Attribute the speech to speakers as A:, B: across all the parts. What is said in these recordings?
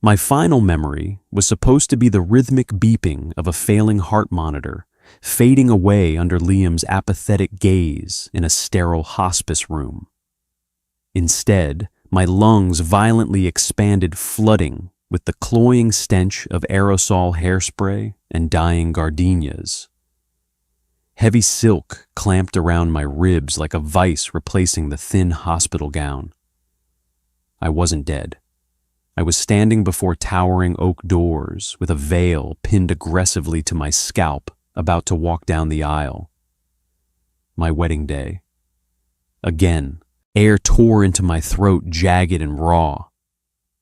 A: My final memory was supposed to be the rhythmic beeping of a failing heart monitor, fading away under Liam's apathetic gaze in a sterile hospice room. Instead, my lungs violently expanded, flooding with the cloying stench of aerosol hairspray and dying gardenias. Heavy silk clamped around my ribs like a vice replacing the thin hospital gown. I wasn't dead. I was standing before towering oak doors with a veil pinned aggressively to my scalp, about to walk down the aisle. My wedding day. Again, air tore into my throat, jagged and raw.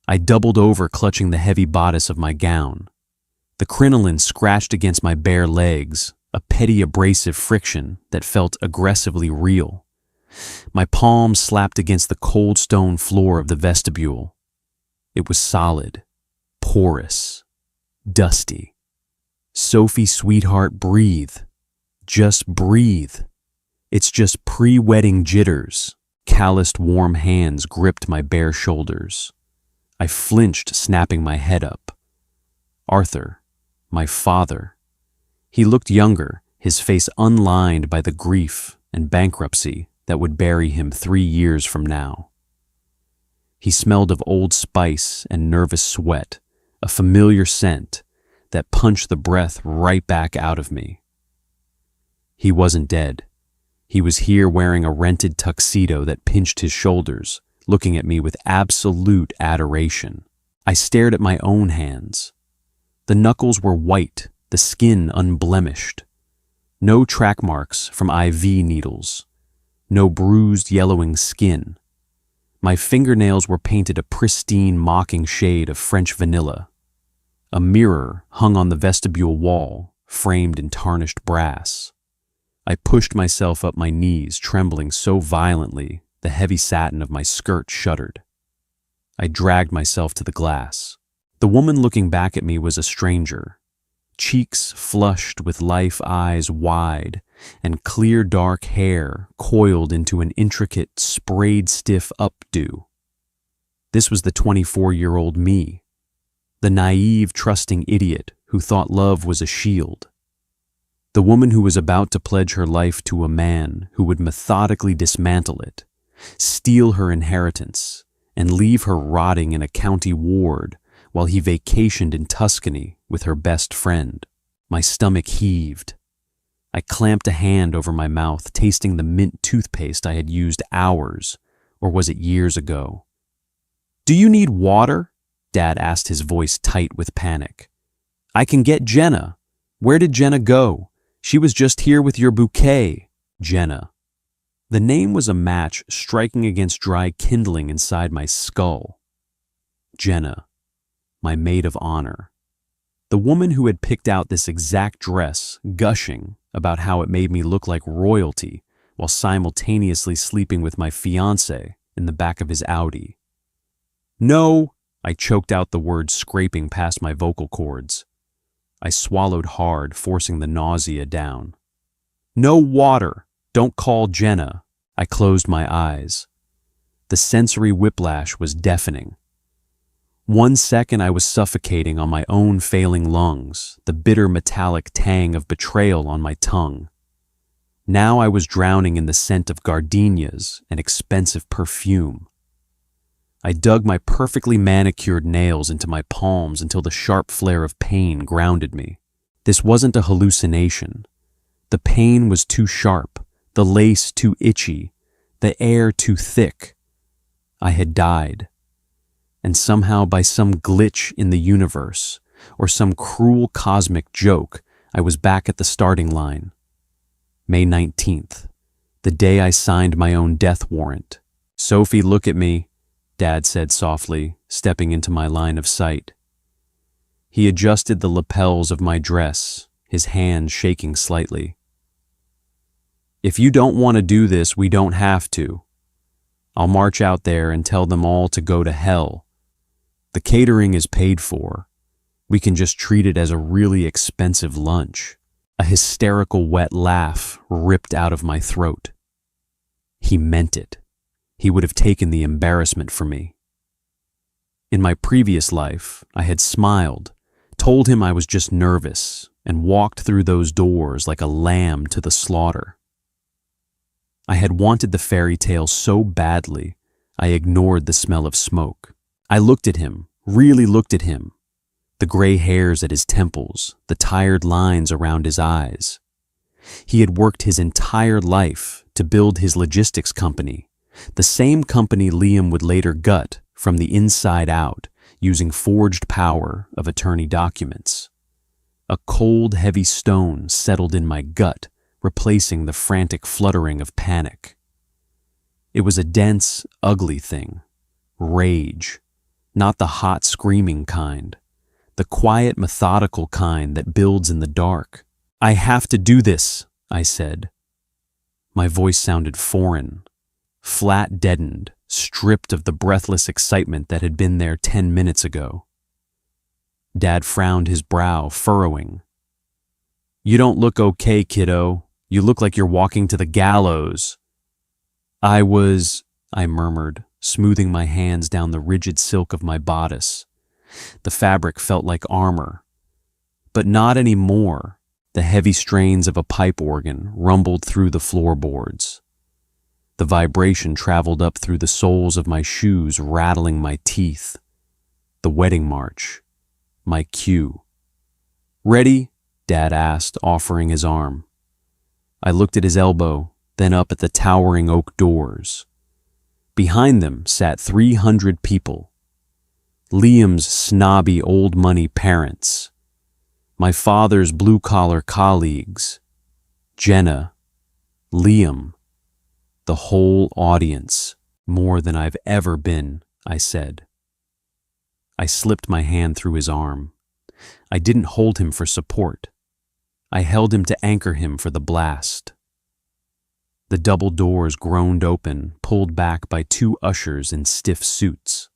A: I doubled over, clutching the heavy bodice of my gown. The crinoline scratched against my bare legs, a petty abrasive friction that felt aggressively real. My palms slapped against the cold stone floor of the vestibule. It was solid, porous, dusty. Sophie, sweetheart, breathe. Just breathe. It's just pre-wedding jitters. Calloused, warm hands gripped my bare shoulders. I flinched, snapping my head up. Arthur, my father. He looked younger, his face unlined by the grief and bankruptcy that would bury him 3 years from now. He smelled of Old Spice and nervous sweat, a familiar scent that punched the breath right back out of me. He wasn't dead. He was here wearing a rented tuxedo that pinched his shoulders, looking at me with absolute adoration. I stared at my own hands. The knuckles were white, the skin unblemished. No track marks from IV needles. No bruised, yellowing skin. My fingernails were painted a pristine, mocking shade of French vanilla. A mirror hung on the vestibule wall, framed in tarnished brass. I pushed myself up my knees, trembling so violently the heavy satin of my skirt shuddered. I dragged myself to the glass. The woman looking back at me was a stranger. Cheeks flushed with life, eyes wide, and clear dark hair coiled into an intricate, sprayed-stiff updo. This was the 24-year-old me, the naive, trusting idiot who thought love was a shield. The woman who was about to pledge her life to a man who would methodically dismantle it, steal her inheritance, and leave her rotting in a county ward while he vacationed in Tuscany with her best friend. My stomach heaved. I clamped a hand over my mouth, tasting the mint toothpaste I had used hours, or was it years ago. "Do you need water?" Dad asked, his voice tight with panic. "I can get Jenna. Where did Jenna go? She was just here with your bouquet." Jenna. The name was a match striking against dry kindling inside my skull. Jenna, my maid of honor. The woman who had picked out this exact dress, gushing about how it made me look like royalty while simultaneously sleeping with my fiancé in the back of his Audi. "No," I choked out the words, scraping past my vocal cords. I swallowed hard, forcing the nausea down. "No water. Don't call Jenna." I closed my eyes. The sensory whiplash was deafening. 1 second I was suffocating on my own failing lungs, the bitter metallic tang of betrayal on my tongue. Now I was drowning in the scent of gardenias and expensive perfume. I dug my perfectly manicured nails into my palms until the sharp flare of pain grounded me. This wasn't a hallucination. The pain was too sharp, the lace too itchy, the air too thick. I had died. And somehow, by some glitch in the universe, or some cruel cosmic joke, I was back at the starting line. May 19th, the day I signed my own death warrant. "Sophie, look at me," Dad said softly, stepping into my line of sight. He adjusted the lapels of my dress, his hand shaking slightly. "If you don't want to do this, we don't have to. I'll march out there and tell them all to go to hell. The catering is paid for. We can just treat it as a really expensive lunch." A hysterical wet laugh ripped out of my throat. He meant it. He would have taken the embarrassment for me. In my previous life, I had smiled, told him I was just nervous, and walked through those doors like a lamb to the slaughter. I had wanted the fairy tale so badly, I ignored the smell of smoke. I looked at him, really looked at him. The gray hairs at his temples, the tired lines around his eyes. He had worked his entire life to build his logistics company, the same company Liam would later gut from the inside out using forged power of attorney documents. A cold, heavy stone settled in my gut, replacing the frantic fluttering of panic. It was a dense, ugly thing. Rage. Not the hot, screaming kind. The quiet, methodical kind that builds in the dark. "I have to do this," I said. My voice sounded foreign, flat, deadened, stripped of the breathless excitement that had been there 10 minutes ago. Dad frowned, his brow furrowing. "You don't look okay, kiddo. You look like you're walking to the gallows." I murmured, smoothing my hands down the rigid silk of my bodice. The fabric felt like armor. But not anymore. The heavy strains of a pipe organ rumbled through the floorboards. The vibration traveled up through the soles of my shoes, rattling my teeth. The wedding march. My cue. "Ready?" Dad asked, offering his arm. I looked at his elbow, then up at the towering oak doors. Behind them sat 300 people. Liam's snobby old money parents. My father's blue-collar colleagues. Jenna. Liam. The whole audience. "More than I've ever been," I said. I slipped my hand through his arm. I didn't hold him for support. I held him to anchor him for the blast. The double doors groaned open, pulled back by 2 ushers in stiff suits.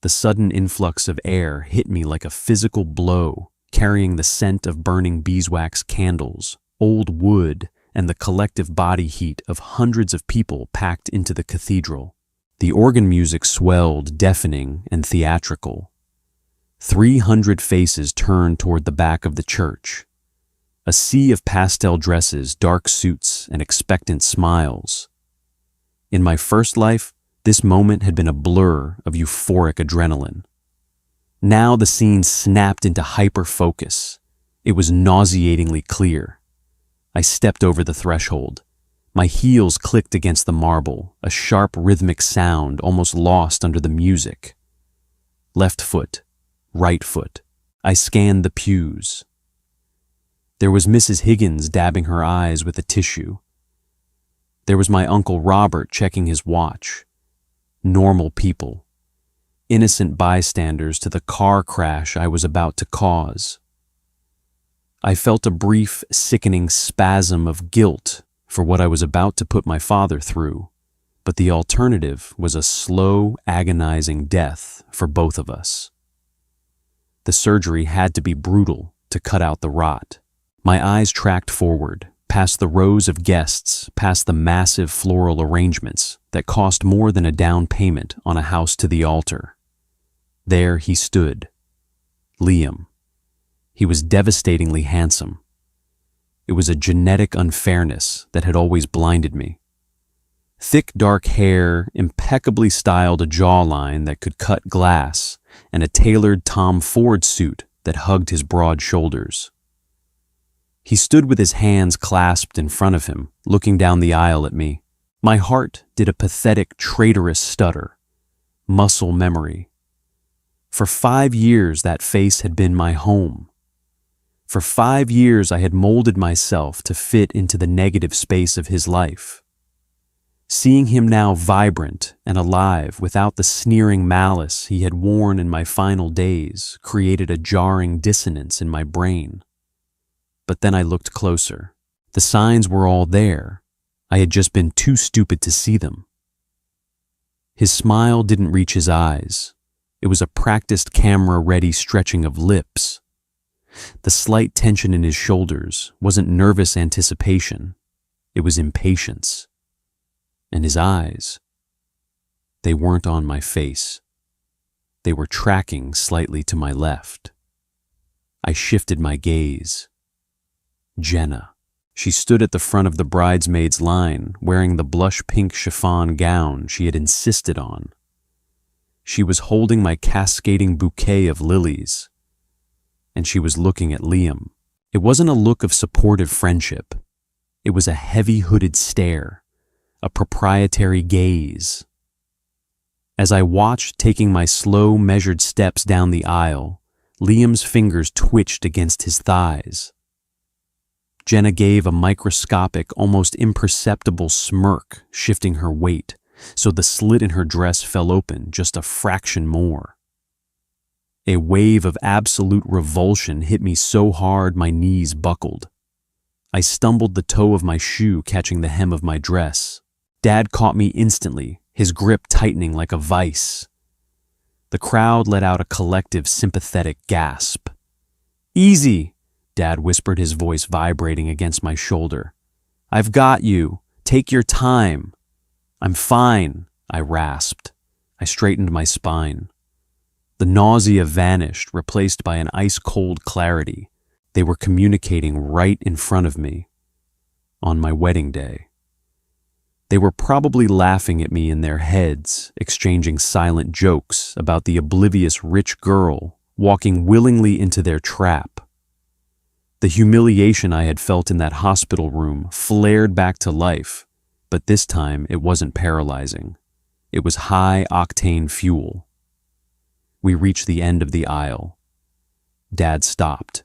A: The sudden influx of air hit me like a physical blow, carrying the scent of burning beeswax candles, old wood, and the collective body heat of hundreds of people packed into the cathedral. The organ music swelled, deafening and theatrical. 300 faces turned toward the back of the church. A sea of pastel dresses, dark suits, and expectant smiles. In my first life, this moment had been a blur of euphoric adrenaline. Now the scene snapped into hyper-focus. It was nauseatingly clear. I stepped over the threshold. My heels clicked against the marble, a sharp rhythmic sound almost lost under the music. Left foot, right foot. I scanned the pews. There was Mrs. Higgins dabbing her eyes with a tissue. There was my Uncle Robert checking his watch. Normal people. Innocent bystanders to the car crash I was about to cause. I felt a brief, sickening spasm of guilt for what I was about to put my father through, but the alternative was a slow, agonizing death for both of us. The surgery had to be brutal to cut out the rot. My eyes tracked forward, past the rows of guests, past the massive floral arrangements that cost more than a down payment on a house to the altar. There he stood. Liam. He was devastatingly handsome. It was a genetic unfairness that had always blinded me. Thick dark hair, impeccably styled, a jawline that could cut glass, and a tailored Tom Ford suit that hugged his broad shoulders. He stood with his hands clasped in front of him, looking down the aisle at me. My heart did a pathetic, traitorous stutter. Muscle memory. For 5 years that face had been my home. For 5 years I had molded myself to fit into the negative space of his life. Seeing him now vibrant and alive without the sneering malice he had worn in my final days created a jarring dissonance in my brain. But then I looked closer. The signs were all there. I had just been too stupid to see them. His smile didn't reach his eyes. It was a practiced camera-ready stretching of lips. The slight tension in his shoulders wasn't nervous anticipation. It was impatience. And his eyes, they weren't on my face. They were tracking slightly to my left. I shifted my gaze. Jenna. She stood at the front of the bridesmaids' line, wearing the blush-pink chiffon gown she had insisted on. She was holding my cascading bouquet of lilies, and she was looking at Liam. It wasn't a look of supportive friendship. It was a heavy-hooded stare, a proprietary gaze. As I watched, taking my slow, measured steps down the aisle, Liam's fingers twitched against his thighs. Jenna gave a microscopic, almost imperceptible smirk, shifting her weight, so the slit in her dress fell open just a fraction more. A wave of absolute revulsion hit me so hard my knees buckled. I stumbled, the toe of my shoe catching the hem of my dress. Dad caught me instantly, his grip tightening like a vice. The crowd let out a collective sympathetic gasp. "Easy," Dad whispered, his voice vibrating against my shoulder. "I've got you. Take your time." "I'm fine," I rasped. I straightened my spine. The nausea vanished, replaced by an ice-cold clarity. They were communicating right in front of me. On my wedding day. They were probably laughing at me in their heads, exchanging silent jokes about the oblivious rich girl walking willingly into their trap. The humiliation I had felt in that hospital room flared back to life, but this time it wasn't paralyzing. It was high-octane fuel. We reached the end of the aisle. Dad stopped.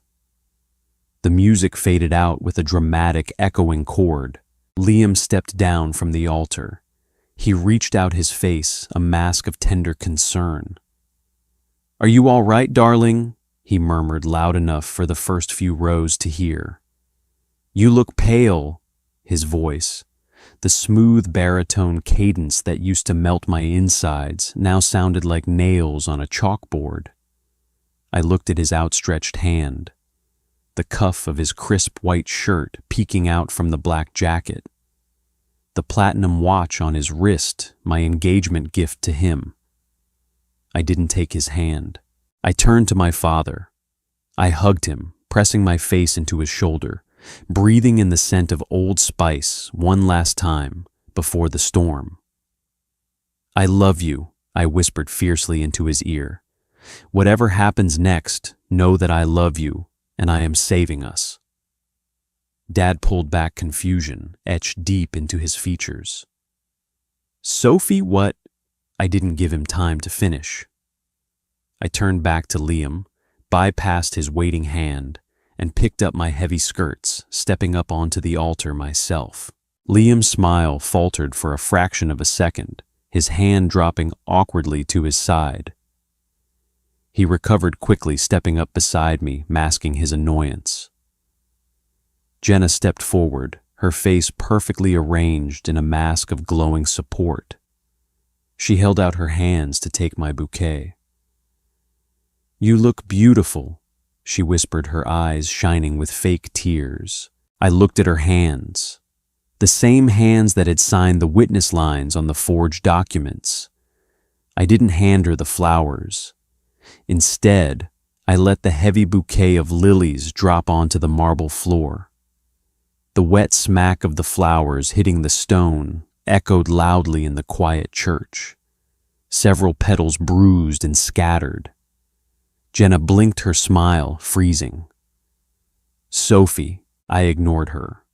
A: The music faded out with a dramatic, echoing chord. Liam stepped down from the altar. He reached out his face, a mask of tender concern. "Are you all right, darling?" he murmured loud enough for the first few rows to hear. "You look pale," his voice, the smooth baritone cadence that used to melt my insides, now sounded like nails on a chalkboard. I looked at his outstretched hand, the cuff of his crisp white shirt peeking out from the black jacket, the platinum watch on his wrist, my engagement gift to him. I didn't take his hand. I turned to my father. I hugged him, pressing my face into his shoulder, breathing in the scent of Old Spice one last time before the storm. "I love you," I whispered fiercely into his ear. "Whatever happens next, know that I love you, and I am saving us." Dad pulled back, confusion etched deep into his features. "Sophie, what?" I didn't give him time to finish. I turned back to Liam, bypassed his waiting hand, and picked up my heavy skirts, stepping up onto the altar myself. Liam's smile faltered for a fraction of a second, his hand dropping awkwardly to his side. He recovered quickly, stepping up beside me, masking his annoyance. Jenna stepped forward, her face perfectly arranged in a mask of glowing support. She held out her hands to take my bouquet. "You look beautiful," she whispered, her eyes shining with fake tears. I looked at her hands, the same hands that had signed the witness lines on the forged documents. I didn't hand her the flowers. Instead, I let the heavy bouquet of lilies drop onto the marble floor. The wet smack of the flowers hitting the stone echoed loudly in the quiet church. Several petals bruised and scattered. Jenna blinked, her smile freezing. "Sophie," I ignored her.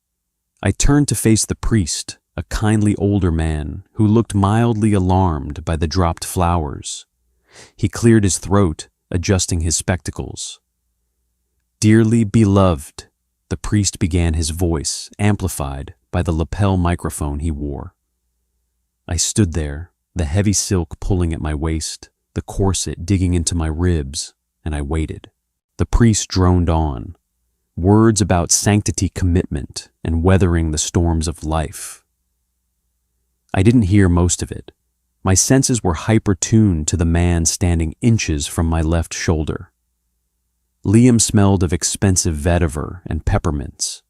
A: I turned to face the priest, a kindly older man who looked mildly alarmed by the dropped flowers. He cleared his throat, adjusting his spectacles. "Dearly beloved," the priest began, his voice amplified by the lapel microphone he wore. I stood there, the heavy silk pulling at my waist, the corset digging into my ribs, and I waited. The priest droned on, words about sanctity, commitment, and weathering the storms of life. I didn't hear most of it. My senses were hyper-tuned to the man standing inches from my left shoulder. Liam smelled of expensive vetiver and peppermints.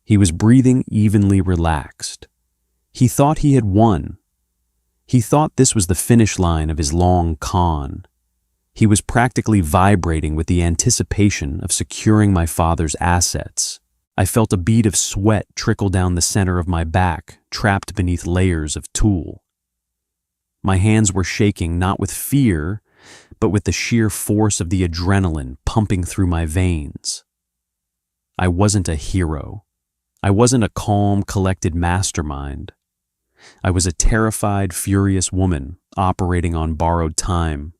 A: He was breathing evenly relaxed. He thought he had won. He thought this was the finish line of his long con. He was practically vibrating with the anticipation of securing my father's assets. I felt a bead of sweat trickle down the center of my back, trapped beneath layers of tulle. My hands were shaking not with fear, but with the sheer force of the adrenaline pumping through my veins. I wasn't a hero. I wasn't a calm, collected mastermind. I was a terrified, furious woman operating on borrowed time,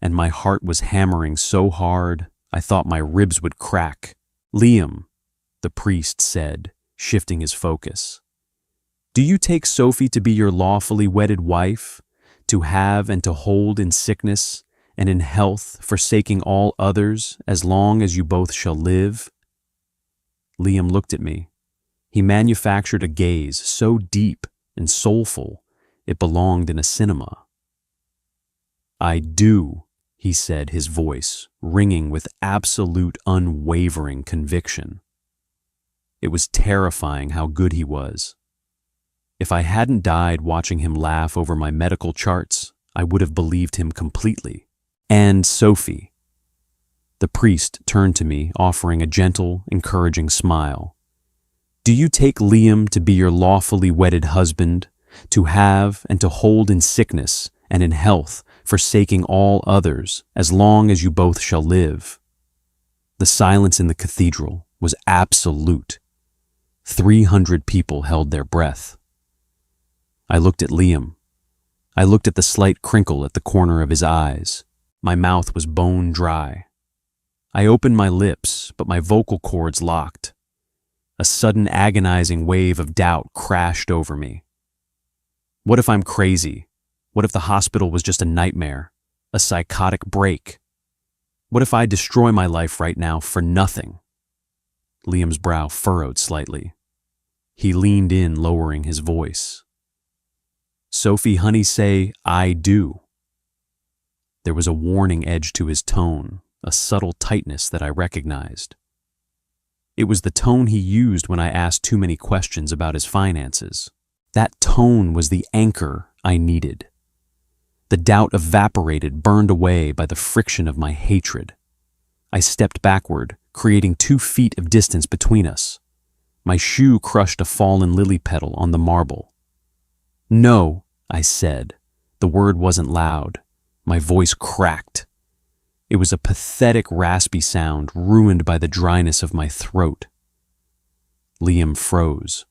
A: and my heart was hammering so hard I thought my ribs would crack. "Liam," the priest said, shifting his focus, "do you take Sophie to be your lawfully wedded wife, to have and to hold in sickness and in health, forsaking all others as long as you both shall live?" Liam looked at me. He manufactured a gaze so deep and soulful it belonged in a cinema. "I do," he said, his voice ringing with absolute unwavering conviction. It was terrifying how good he was. If I hadn't died watching him laugh over my medical charts, I would have believed him completely. "And Sophie." The priest turned to me, offering a gentle, encouraging smile. "Do you take Liam to be your lawfully wedded husband, to have and to hold in sickness and in health, forsaking all others, as long as you both shall live?" The silence in the cathedral was absolute. 300 people held their breath. I looked at Liam. I looked at the slight crinkle at the corner of his eyes. My mouth was bone dry. I opened my lips, but my vocal cords locked. A sudden agonizing wave of doubt crashed over me. What if I'm crazy? What if the hospital was just a nightmare, a psychotic break? What if I destroy my life right now for nothing? Liam's brow furrowed slightly. He leaned in, lowering his voice. "Sophie, honey, say, 'I do.'" There was a warning edge to his tone, a subtle tightness that I recognized. It was the tone he used when I asked too many questions about his finances. That tone was the anchor I needed. The doubt evaporated, burned away by the friction of my hatred. I stepped backward, creating 2 feet of distance between us. My shoe crushed a fallen lily petal on the marble. "No," I said. The word wasn't loud. My voice cracked. It was a pathetic, raspy sound, ruined by the dryness of my throat. Liam froze.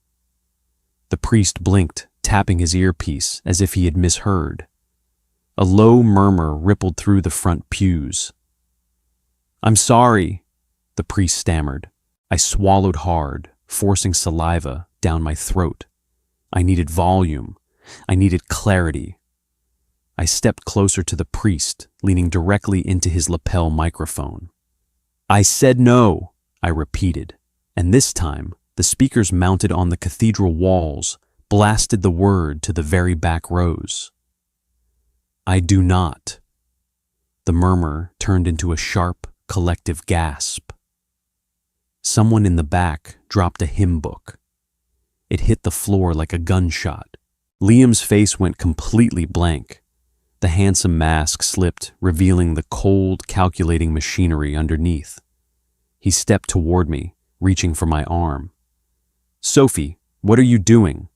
A: The priest blinked, tapping his earpiece as if he had misheard. A low murmur rippled through the front pews. "I'm sorry," the priest stammered. I swallowed hard, forcing saliva down my throat. I needed volume. I needed clarity. I stepped closer to the priest, leaning directly into his lapel microphone. "I said no," I repeated, and this time the speakers mounted on the cathedral walls blasted the word to the very back rows. "I do not." The murmur turned into a sharp, collective gasp. Someone in the back dropped a hymn book. It hit the floor like a gunshot. Liam's face went completely blank. The handsome mask slipped, revealing the cold, calculating machinery underneath. He stepped toward me, reaching for my arm. "Sophie, what are you doing?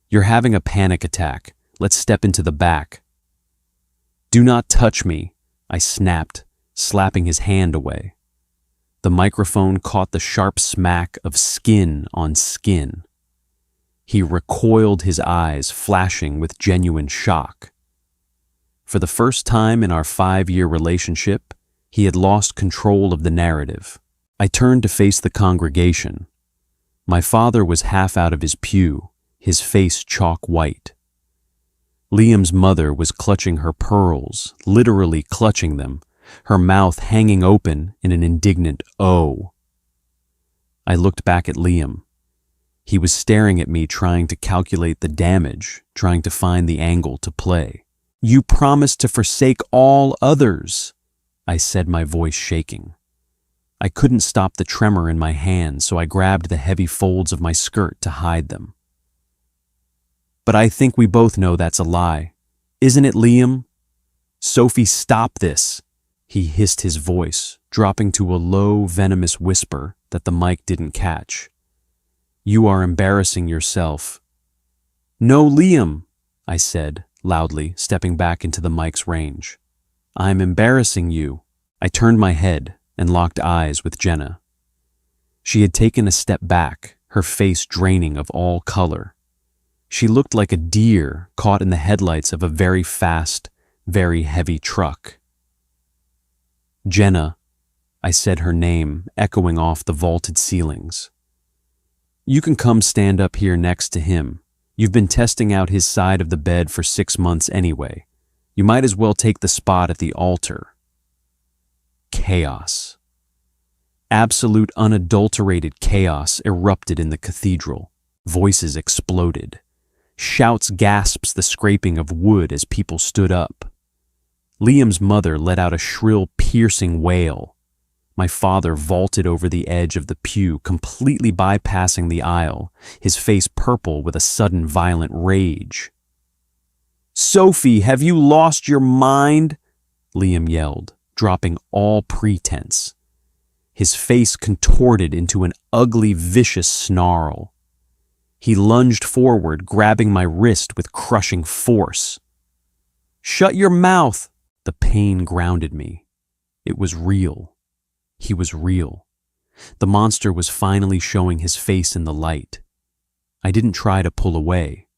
A: You're having a panic attack. Let's step into the back." "Do not touch me," I snapped, slapping his hand away. The microphone caught the sharp smack of skin on skin. He recoiled, his eyes flashing with genuine shock. For the first time in our 5-year relationship, he had lost control of the narrative. I turned to face the congregation. My father was half out of his pew, his face chalk white. Liam's mother was clutching her pearls, literally clutching them, her mouth hanging open in an indignant "oh." I looked back at Liam. He was staring at me, trying to calculate the damage, trying to find the angle to play. "You promised to forsake all others," I said, my voice shaking. I couldn't stop the tremor in my hands, so I grabbed the heavy folds of my skirt to hide them. "But I think we both know that's a lie. Isn't it, Liam? Sophie, stop this. He hissed his voice, dropping to a low, venomous whisper that the mic didn't catch. You are embarrassing yourself. No, Liam, I said, loudly, stepping back into the mic's range. I'm embarrassing you. I turned my head and locked eyes with Jenna. She had taken a step back, her face draining of all color. She looked like a deer caught in the headlights of a very fast, very heavy truck. Jenna, I said her name, echoing off the vaulted ceilings. You can come stand up here next to him. You've been testing out his side of the bed for 6 months anyway. You might as well take the spot at the altar. Chaos. Absolute unadulterated chaos erupted in the cathedral. Voices exploded. Shouts, gasps, the scraping of wood as people stood up. Liam's mother let out a shrill, piercing wail. My father vaulted over the edge of the pew, completely bypassing the aisle, his face purple with a sudden violent rage. Sophie, have you lost your mind? Liam yelled, dropping all pretense. His face contorted into an ugly, vicious snarl. He lunged forward, grabbing my wrist with crushing force. Shut your mouth! The pain grounded me. It was real. He was real. The monster was finally showing his face in the light. I didn't try to pull away.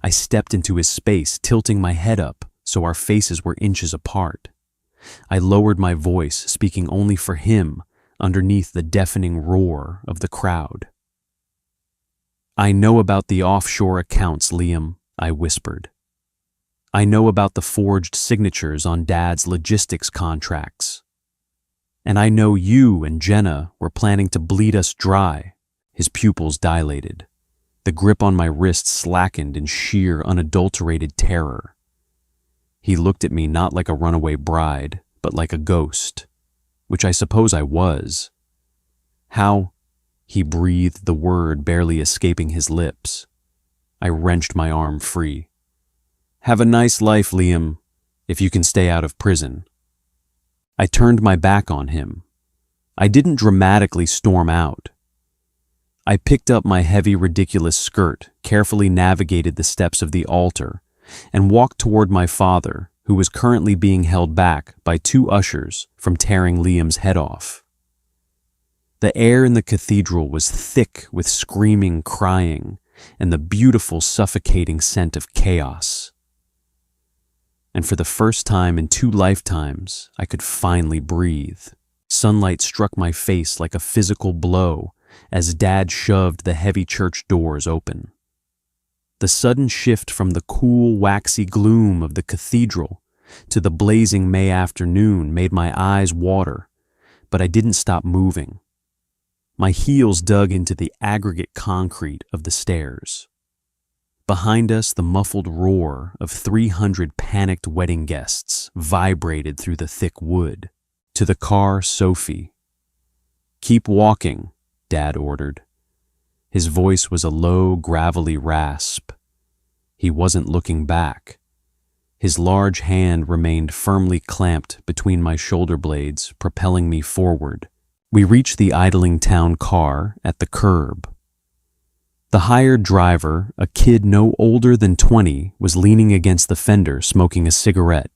A: I stepped into his space, tilting my head up so our faces were inches apart. I lowered my voice, speaking only for him, underneath the deafening roar of the crowd. I know about the offshore accounts, Liam, I whispered. I know about the forged signatures on Dad's logistics contracts. And I know you and Jenna were planning to bleed us dry. His pupils dilated. The grip on my wrist slackened in sheer, unadulterated terror. He looked at me not like a runaway bride, but like a ghost, which I suppose I was. How? He breathed the word barely escaping his lips. I wrenched my arm free. Have a nice life, Liam, if you can stay out of prison. I turned my back on him. I didn't dramatically storm out. I picked up my heavy, ridiculous skirt, carefully navigated the steps of the altar, and walked toward my father, who was currently being held back by 2 ushers from tearing Liam's head off. The air in the cathedral was thick with screaming, crying, and the beautiful, suffocating scent of chaos. And for the first time in 2 lifetimes, I could finally breathe. Sunlight struck my face like a physical blow as Dad shoved the heavy church doors open. The sudden shift from the cool, waxy gloom of the cathedral to the blazing May afternoon made my eyes water, but I didn't stop moving. My heels dug into the aggregate concrete of the stairs. Behind us, the muffled roar of 300 panicked wedding guests vibrated through the thick wood. To the car, Sophie. Keep walking, Dad ordered. His voice was a low, gravelly rasp. He wasn't looking back. His large hand remained firmly clamped between my shoulder blades, propelling me forward. We reached the idling town car at the curb. The hired driver, a kid no older than 20, was leaning against the fender smoking a cigarette.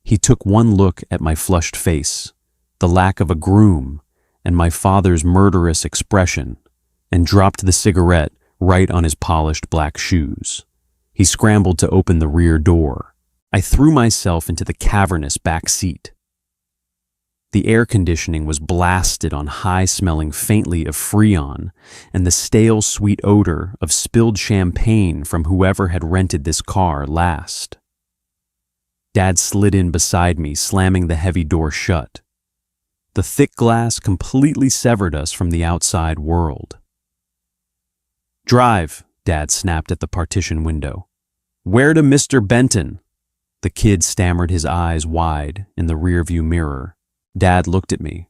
A: He took one look at my flushed face, the lack of a groom, and my father's murderous expression, and dropped the cigarette right on his polished black shoes. He scrambled to open the rear door. I threw myself into the cavernous back seat. The air conditioning was blasted on high-smelling faintly of Freon and the stale, sweet odor of spilled champagne from whoever had rented this car last. Dad slid in beside me, slamming the heavy door shut. The thick glass completely severed us from the outside world. Drive, Dad snapped at the partition window. Where to Mr. Benton? The kid stammered, his eyes wide in the rearview mirror. Dad looked at me.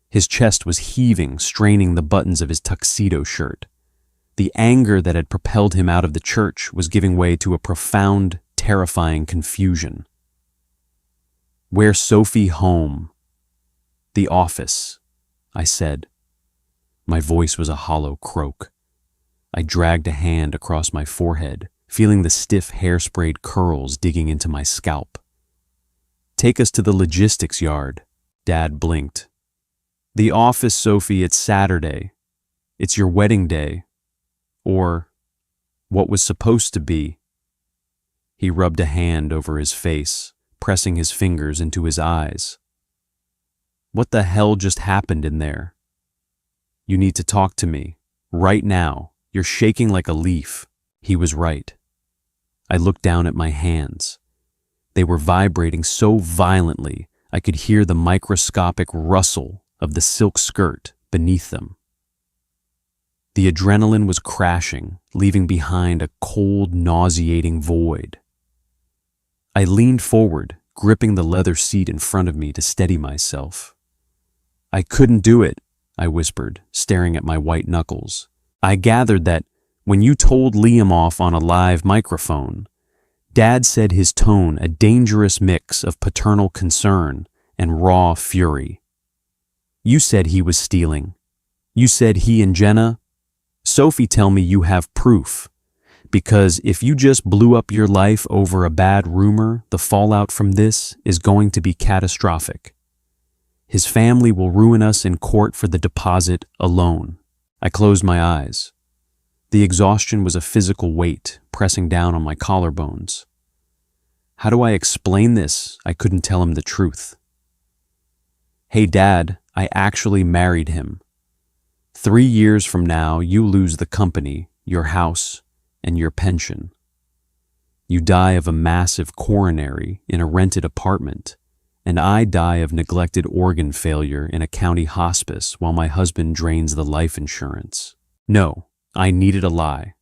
A: His chest was heaving, straining the buttons of his tuxedo shirt. The anger that had propelled him out of the church was giving way to a profound, terrifying confusion. Where's Sophie home? The office, I said. My voice was a hollow croak. I dragged a hand across my forehead, feeling the stiff hair-sprayed curls digging into my scalp. Take us to the logistics yard, Dad blinked. The office, Sophie, it's Saturday. It's your wedding day. Or what was supposed to be. He rubbed a hand over his face, pressing his fingers into his eyes. What the hell just happened in there? You need to talk to me, right now. You're shaking like a leaf. He was right. I looked down at my hands. They were vibrating so violently I could hear the microscopic rustle of the silk skirt beneath them. The adrenaline was crashing, leaving behind a cold, nauseating void. I leaned forward, gripping the leather seat in front of me to steady myself. I couldn't do it, I whispered, staring at my white knuckles. I gathered that when you told Liam off on a live microphone, Dad said his tone a dangerous mix of paternal concern and raw fury. You said he was stealing. You said he and Jenna. Sophie, tell me you have proof. Because if you just blew up your life over a bad rumor, the fallout from this is going to be catastrophic. His family will ruin us in court for the deposit alone. I closed my eyes. The exhaustion was a physical weight pressing down on my collarbones. How do I explain this? I couldn't tell him the truth. Hey, Dad, I actually married him. 3 years from now, you lose the company, your house, and your pension. You die of a massive coronary in a rented apartment, and I die of neglected organ failure in a county hospice while my husband drains the life insurance. No, I needed a lie.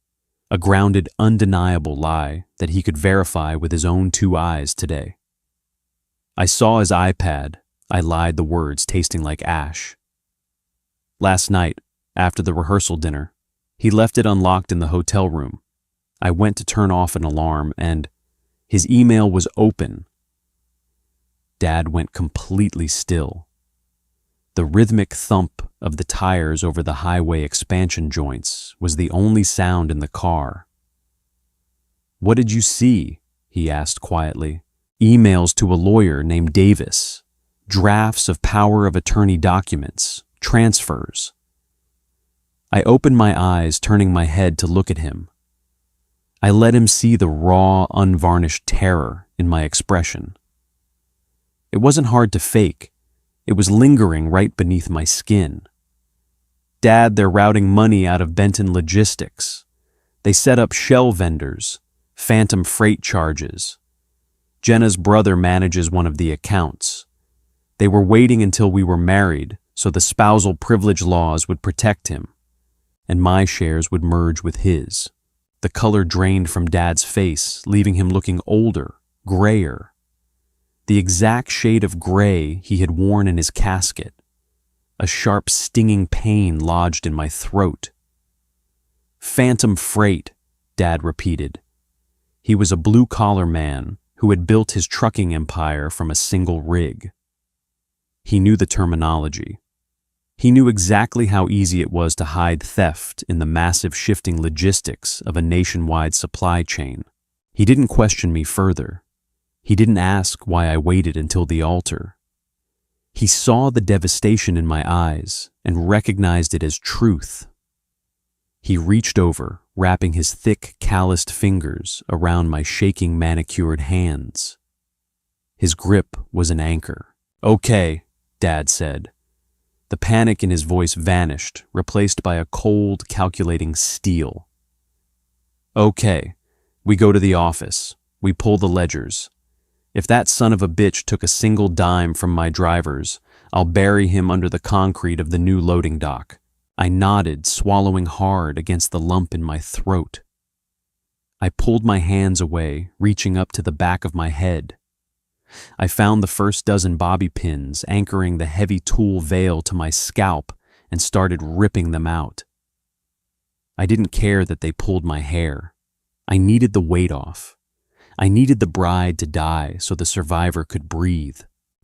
A: A grounded, undeniable lie that he could verify with his own 2 eyes today. I saw his iPad. I lied, the words tasting like ash. Last night, after the rehearsal dinner, he left it unlocked in the hotel room. I went to turn off an alarm and his email was open. Dad went completely still. The rhythmic thump of the tires over the highway expansion joints was the only sound in the car. What did you see? He asked quietly. Emails to a lawyer named Davis, drafts of power of attorney documents, transfers. I opened my eyes, turning my head to look at him. I let him see the raw, unvarnished terror in my expression. It wasn't hard to fake. It was lingering right beneath my skin. Dad, they're routing money out of Benton Logistics. They set up shell vendors, phantom freight charges. Jenna's brother manages one of the accounts. They were waiting until we were married so the spousal privilege laws would protect him, and my shares would merge with his. The color drained from Dad's face, leaving him looking older, grayer. The exact shade of gray he had worn in his casket. A sharp, stinging pain lodged in my throat. Phantom freight, Dad repeated. He was a blue-collar man who had built his trucking empire from a single rig. He knew the terminology. He knew exactly how easy it was to hide theft in the massive shifting logistics of a nationwide supply chain. He didn't question me further. He didn't ask why I waited until the altar. He saw the devastation in my eyes and recognized it as truth. He reached over, wrapping his thick, calloused fingers around my shaking, manicured hands. His grip was an anchor. Okay, Dad said. The panic in his voice vanished, replaced by a cold, calculating steel. Okay, we go to the office. We pull the ledgers. If that son of a bitch took a single dime from my drivers, I'll bury him under the concrete of the new loading dock. I nodded, swallowing hard against the lump in my throat. I pulled my hands away, reaching up to the back of my head. I found the first dozen bobby pins anchoring the heavy tool veil to my scalp and started ripping them out. I didn't care that they pulled my hair. I needed the weight off. I needed the bride to die so the survivor could breathe.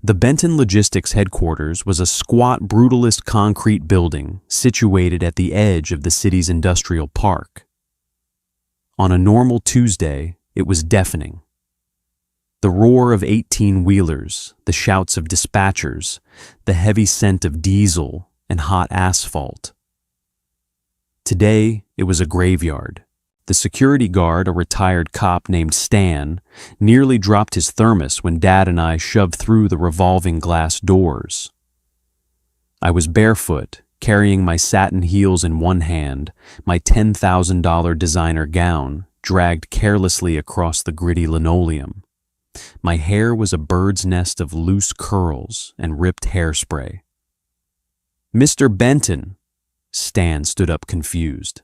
A: The Benton Logistics headquarters was a squat, brutalist concrete building situated at the edge of the city's industrial park. On a normal Tuesday, it was deafening. The roar of 18-wheelers, the shouts of dispatchers, the heavy scent of diesel and hot asphalt. Today, it was a graveyard. The security guard, a retired cop named Stan, nearly dropped his thermos when Dad and I shoved through the revolving glass doors. I was barefoot, carrying my satin heels in one hand, my $10,000 designer gown dragged carelessly across the gritty linoleum. My hair was a bird's nest of loose curls and ripped hairspray. "Mr. Benton," Stan stood up confused.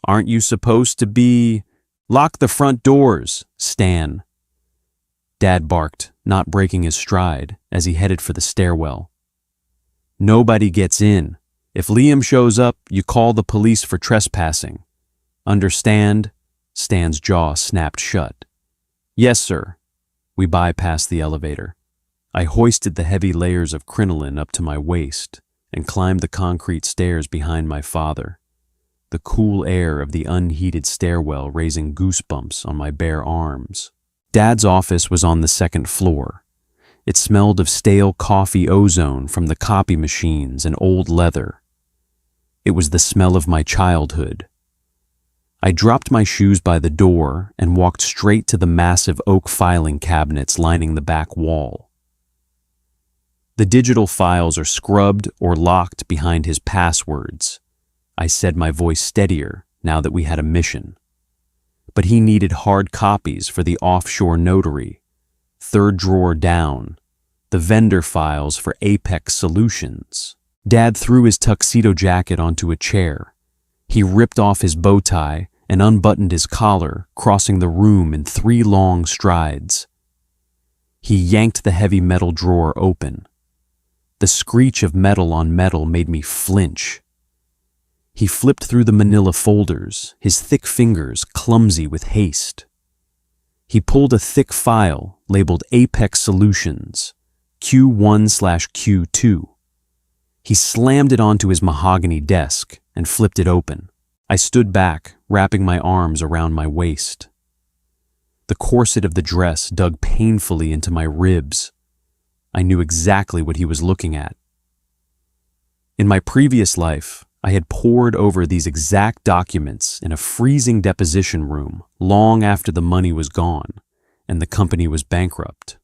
A: "Aren't you supposed to be—" "Lock the front doors, Stan." Dad barked, not breaking his stride, as he headed for the stairwell. "Nobody gets in. If Liam shows up, you call the police for trespassing. Understand?" Stan's jaw snapped shut. "Yes, sir." We bypassed the elevator. I hoisted the heavy layers of crinoline up to my waist and climbed the concrete stairs behind my father, the cool air of the unheated stairwell raising goosebumps on my bare arms. Dad's office was on the second floor. It smelled of stale coffee ozone from the copy machines and old leather. It was the smell of my childhood. I dropped my shoes by the door and walked straight to the massive oak filing cabinets lining the back wall. The digital files are scrubbed or locked behind his passwords. I said, my voice steadier now that we had a mission. But he needed hard copies for the offshore notary, third drawer down, the vendor files for Apex Solutions. Dad threw his tuxedo jacket onto a chair. He ripped off his bow tie and unbuttoned his collar, crossing the room in 3 long strides. He yanked the heavy metal drawer open. The screech of metal on metal made me flinch. He flipped through the manila folders, his thick fingers clumsy with haste. He pulled a thick file labeled Apex Solutions, Q1/Q2. He slammed it onto his mahogany desk and flipped it open. I stood back, wrapping my arms around my waist. The corset of the dress dug painfully into my ribs. I knew exactly what he was looking at. In my previous life, I had pored over these exact documents in a freezing deposition room long after the money was gone and the company was bankrupt.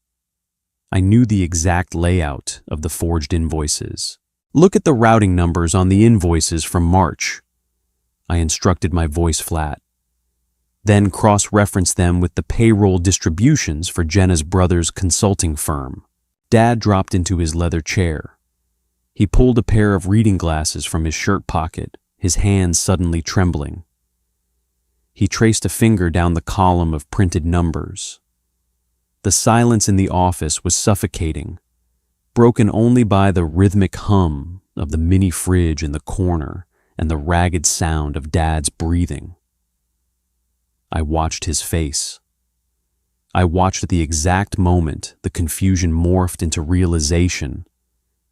A: I knew the exact layout of the forged invoices. "Look at the routing numbers on the invoices from March," I instructed, my voice flat. "Then cross-reference them with the payroll distributions for Jenna's brother's consulting firm." Dad dropped into his leather chair. He pulled a pair of reading glasses from his shirt pocket, his hands suddenly trembling. He traced a finger down the column of printed numbers. The silence in the office was suffocating, broken only by the rhythmic hum of the mini fridge in the corner and the ragged sound of Dad's breathing. I watched his face. I watched the exact moment the confusion morphed into realization,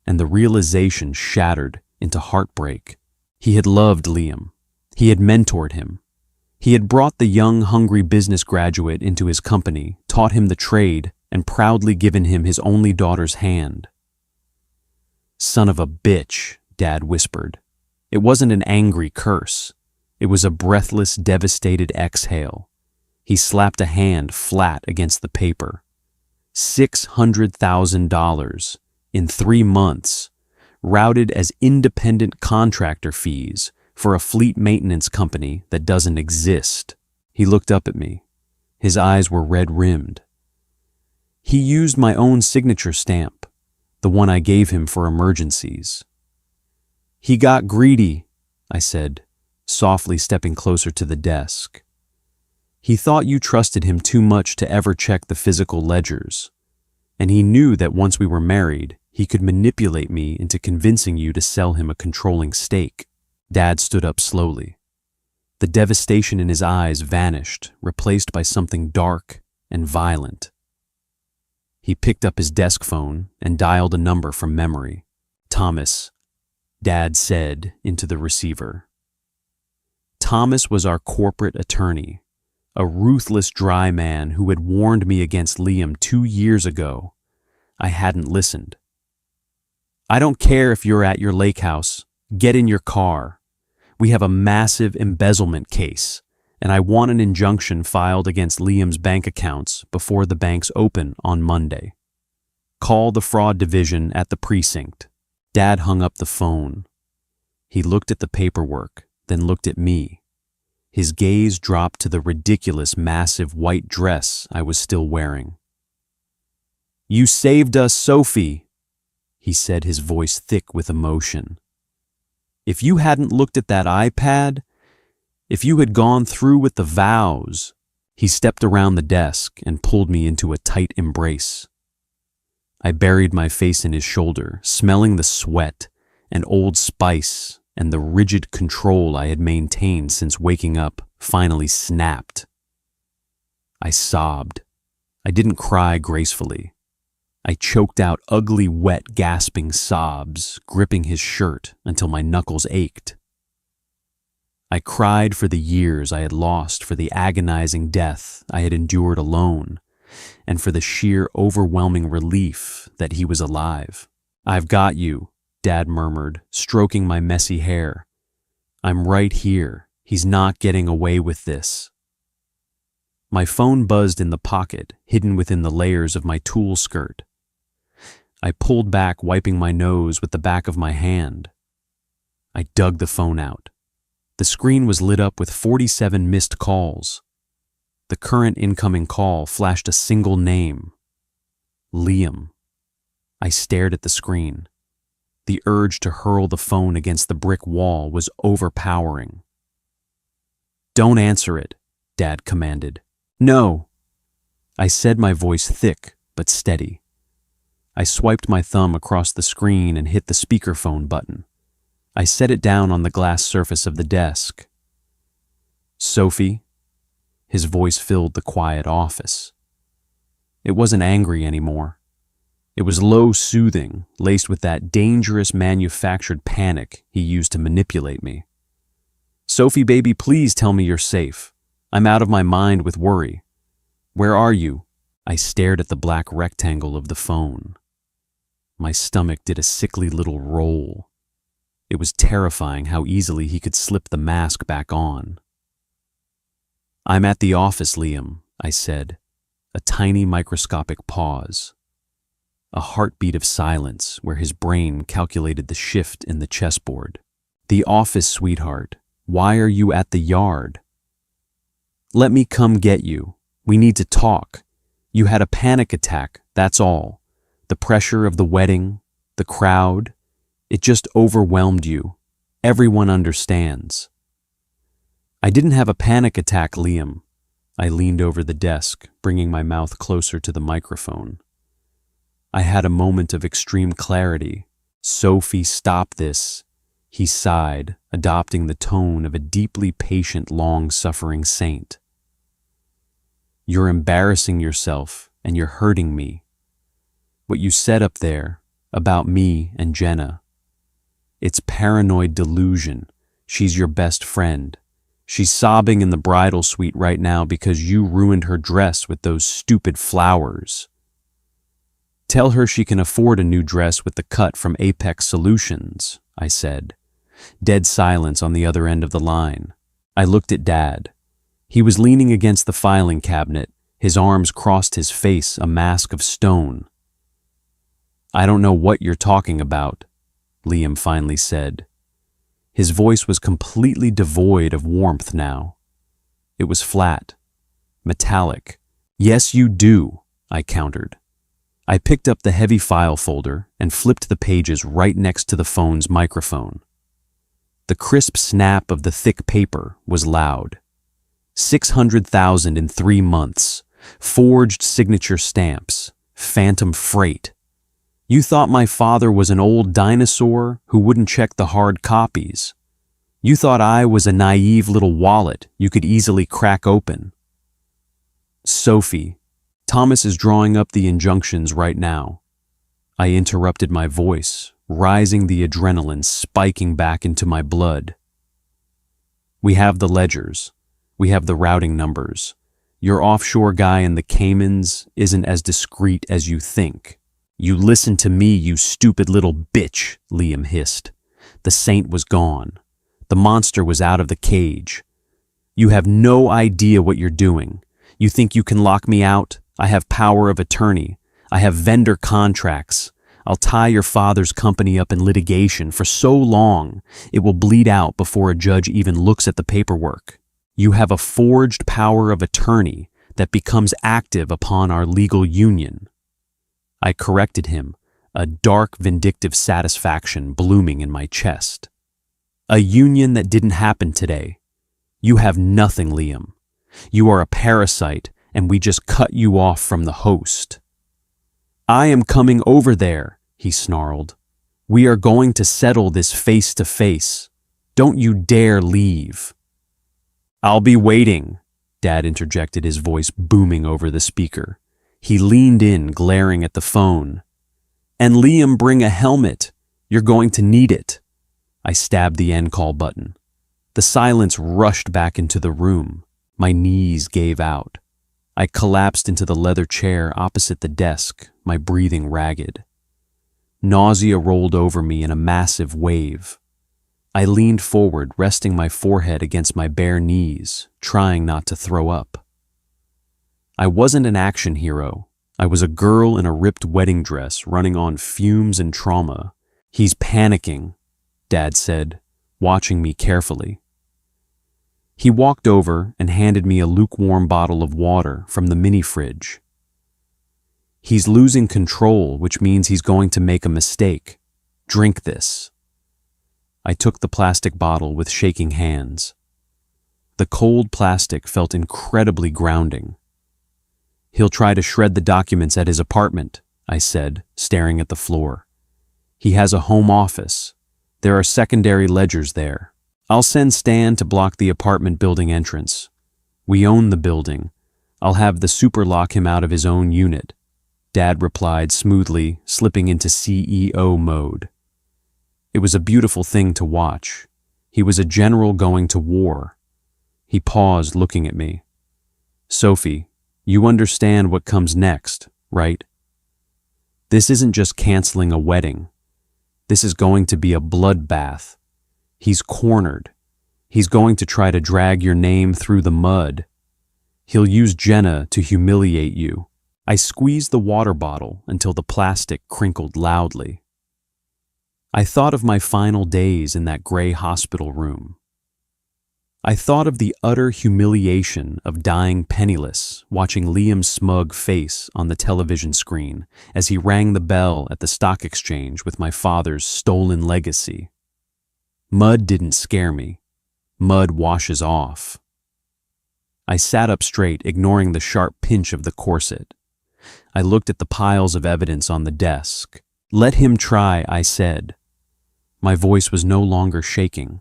A: and the realization shattered into heartbreak. He had loved Liam. He had mentored him. He had brought the young, hungry business graduate into his company, taught him the trade, and proudly given him his only daughter's hand. "Son of a bitch," Dad whispered. It wasn't an angry curse. It was a breathless, devastated exhale. He slapped a hand flat against the paper. $600,000 in 3 months, routed as independent contractor fees for a fleet maintenance company that doesn't exist. He looked up at me. His eyes were red-rimmed. He used my own signature stamp, the one I gave him for emergencies. "He got greedy," I said, softly stepping closer to the desk. "He thought you trusted him too much to ever check the physical ledgers, and he knew that once we were married, he could manipulate me into convincing you to sell him a controlling stake." Dad stood up slowly. The devastation in his eyes vanished, replaced by something dark and violent. He picked up his desk phone and dialed a number from memory. Thomas, Dad said into the receiver. Thomas was our corporate attorney, a ruthless dry man who had warned me against Liam 2 years ago. I hadn't listened. I don't care if you're at your lake house. Get in your car. We have a massive embezzlement case, and I want an injunction filed against Liam's bank accounts before the banks open on Monday. Call the fraud division at the precinct. Dad hung up the phone. He looked at the paperwork, then looked at me. His gaze dropped to the ridiculous, massive white dress I was still wearing. "You saved us, Sophie," he said, his voice thick with emotion. "If you hadn't looked at that iPad, if you had gone through with the vows..." He stepped around the desk and pulled me into a tight embrace. I buried my face in his shoulder, smelling the sweat and Old Spice, and the rigid control I had maintained since waking up finally snapped. I sobbed. I didn't cry gracefully. I choked out ugly, wet, gasping sobs, gripping his shirt until my knuckles ached. I cried for the years I had lost, for the agonizing death I had endured alone, and for the sheer, overwhelming relief that he was alive. "I've got you," Dad murmured, stroking my messy hair. "I'm right here. He's not getting away with this." My phone buzzed in the pocket, hidden within the layers of my tulle skirt. I pulled back, wiping my nose with the back of my hand. I dug the phone out. The screen was lit up with 47 missed calls. The current incoming call flashed a single name: Liam. I stared at the screen. The urge to hurl the phone against the brick wall was overpowering. "Don't answer it," Dad commanded. "No," I said, my voice thick but steady. I swiped my thumb across the screen and hit the speakerphone button. I set it down on the glass surface of the desk. "Sophie?" His voice filled the quiet office. It wasn't angry anymore. It was low, soothing, laced with that dangerous manufactured panic he used to manipulate me. "Sophie, baby, please tell me you're safe. I'm out of my mind with worry. Where are you?" I stared at the black rectangle of the phone. My stomach did a sickly little roll. It was terrifying how easily he could slip the mask back on. "I'm at the office, Liam," I said, a tiny microscopic pause. A heartbeat of silence where his brain calculated the shift in the chessboard. "The office, sweetheart. Why are you at the yard?" "Let me come get you. We need to talk. You had a panic attack, that's all. The pressure of the wedding, the crowd, it just overwhelmed you. Everyone understands." "I didn't have a panic attack, Liam." I leaned over the desk, bringing my mouth closer to the microphone. I had a moment of extreme clarity. "Sophie, stop this," he sighed, adopting the tone of a deeply patient, long-suffering saint. "You're embarrassing yourself, and you're hurting me. What you said up there, about me and Jenna, it's paranoid delusion. She's your best friend. She's sobbing in the bridal suite right now because you ruined her dress with those stupid flowers. Tell her she can afford a new dress with the cut from Apex Solutions," I said. Dead silence on the other end of the line. I looked at Dad. He was leaning against the filing cabinet, his arms crossed, his face a mask of stone. "I don't know what you're talking about," Liam finally said. His voice was completely devoid of warmth now. It was flat, metallic. "Yes, you do," I countered. I picked up the heavy file folder and flipped the pages right next to the phone's microphone. The crisp snap of the thick paper was loud. 600,000 in 3 months, forged signature stamps, phantom freight. You thought my father was an old dinosaur who wouldn't check the hard copies. You thought I was a naive little wallet you could easily crack open. "Sophie, Thomas is drawing up the injunctions right now. I interrupted, my voice rising, the adrenaline spiking back into my blood. We have the ledgers. We have the routing numbers. Your offshore guy in the Caymans isn't as discreet as you think. You listen to me, you stupid little bitch, Liam hissed. The saint was gone. The monster was out of the cage. You have no idea what you're doing. You think you can lock me out? I have power of attorney. I have vendor contracts. I'll tie your father's company up in litigation for so long it will bleed out before a judge even looks at the paperwork. You have a forged power of attorney that becomes active upon our legal union. I corrected him, a dark, vindictive satisfaction blooming in my chest. A union that didn't happen today. You have nothing, Liam. You are a parasite, and we just cut you off from the host. I am coming over there, he snarled. We are going to settle this face to face. Don't you dare leave. I'll be waiting, Dad interjected, his voice booming over the speaker. He leaned in, glaring at the phone. And Liam, bring a helmet. You're going to need it. I stabbed the end call button. The silence rushed back into the room. My knees gave out. I collapsed into the leather chair opposite the desk, my breathing ragged. Nausea rolled over me in a massive wave. I leaned forward, resting my forehead against my bare knees, trying not to throw up. I wasn't an action hero. I was a girl in a ripped wedding dress running on fumes and trauma. He's panicking, Dad said, watching me carefully. He walked over and handed me a lukewarm bottle of water from the mini fridge. He's losing control, which means he's going to make a mistake. Drink this. I took the plastic bottle with shaking hands. The cold plastic felt incredibly grounding. He'll try to shred the documents at his apartment, I said, staring at the floor. He has a home office. There are secondary ledgers there. I'll send Stan to block the apartment building entrance. We own the building. I'll have the super lock him out of his own unit, Dad replied smoothly, slipping into CEO mode. It was a beautiful thing to watch. He was a general going to war. He paused, looking at me. Sophie, you understand what comes next, right? This isn't just canceling a wedding. This is going to be a bloodbath. He's cornered. He's going to try to drag your name through the mud. He'll use Jenna to humiliate you. I squeezed the water bottle until the plastic crinkled loudly. I thought of my final days in that gray hospital room. I thought of the utter humiliation of dying penniless, watching Liam's smug face on the television screen as he rang the bell at the stock exchange with my father's stolen legacy. Mud didn't scare me. Mud washes off. I sat up straight, ignoring the sharp pinch of the corset. I looked at the piles of evidence on the desk. Let him try, I said. My voice was no longer shaking.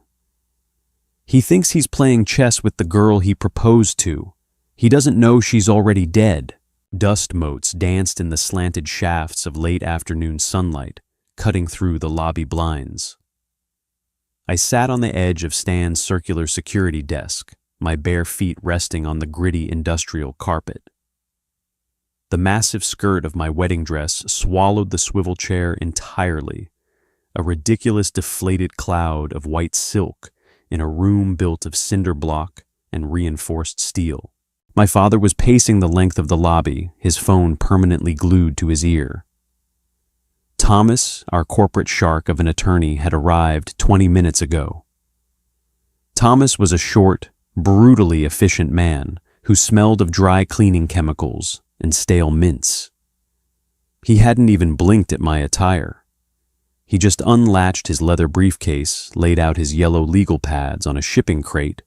A: He thinks he's playing chess with the girl he proposed to. He doesn't know she's already dead. Dust motes danced in the slanted shafts of late afternoon sunlight, cutting through the lobby blinds. I sat on the edge of Stan's circular security desk, my bare feet resting on the gritty industrial carpet. The massive skirt of my wedding dress swallowed the swivel chair entirely, a ridiculous deflated cloud of white silk in a room built of cinder block and reinforced steel. My father was pacing the length of the lobby, his phone permanently glued to his ear. Thomas, our corporate shark of an attorney, had arrived 20 minutes ago. Thomas was a short, brutally efficient man who smelled of dry cleaning chemicals and stale mints. He hadn't even blinked at my attire. He just unlatched his leather briefcase, laid out his yellow legal pads on a shipping crate,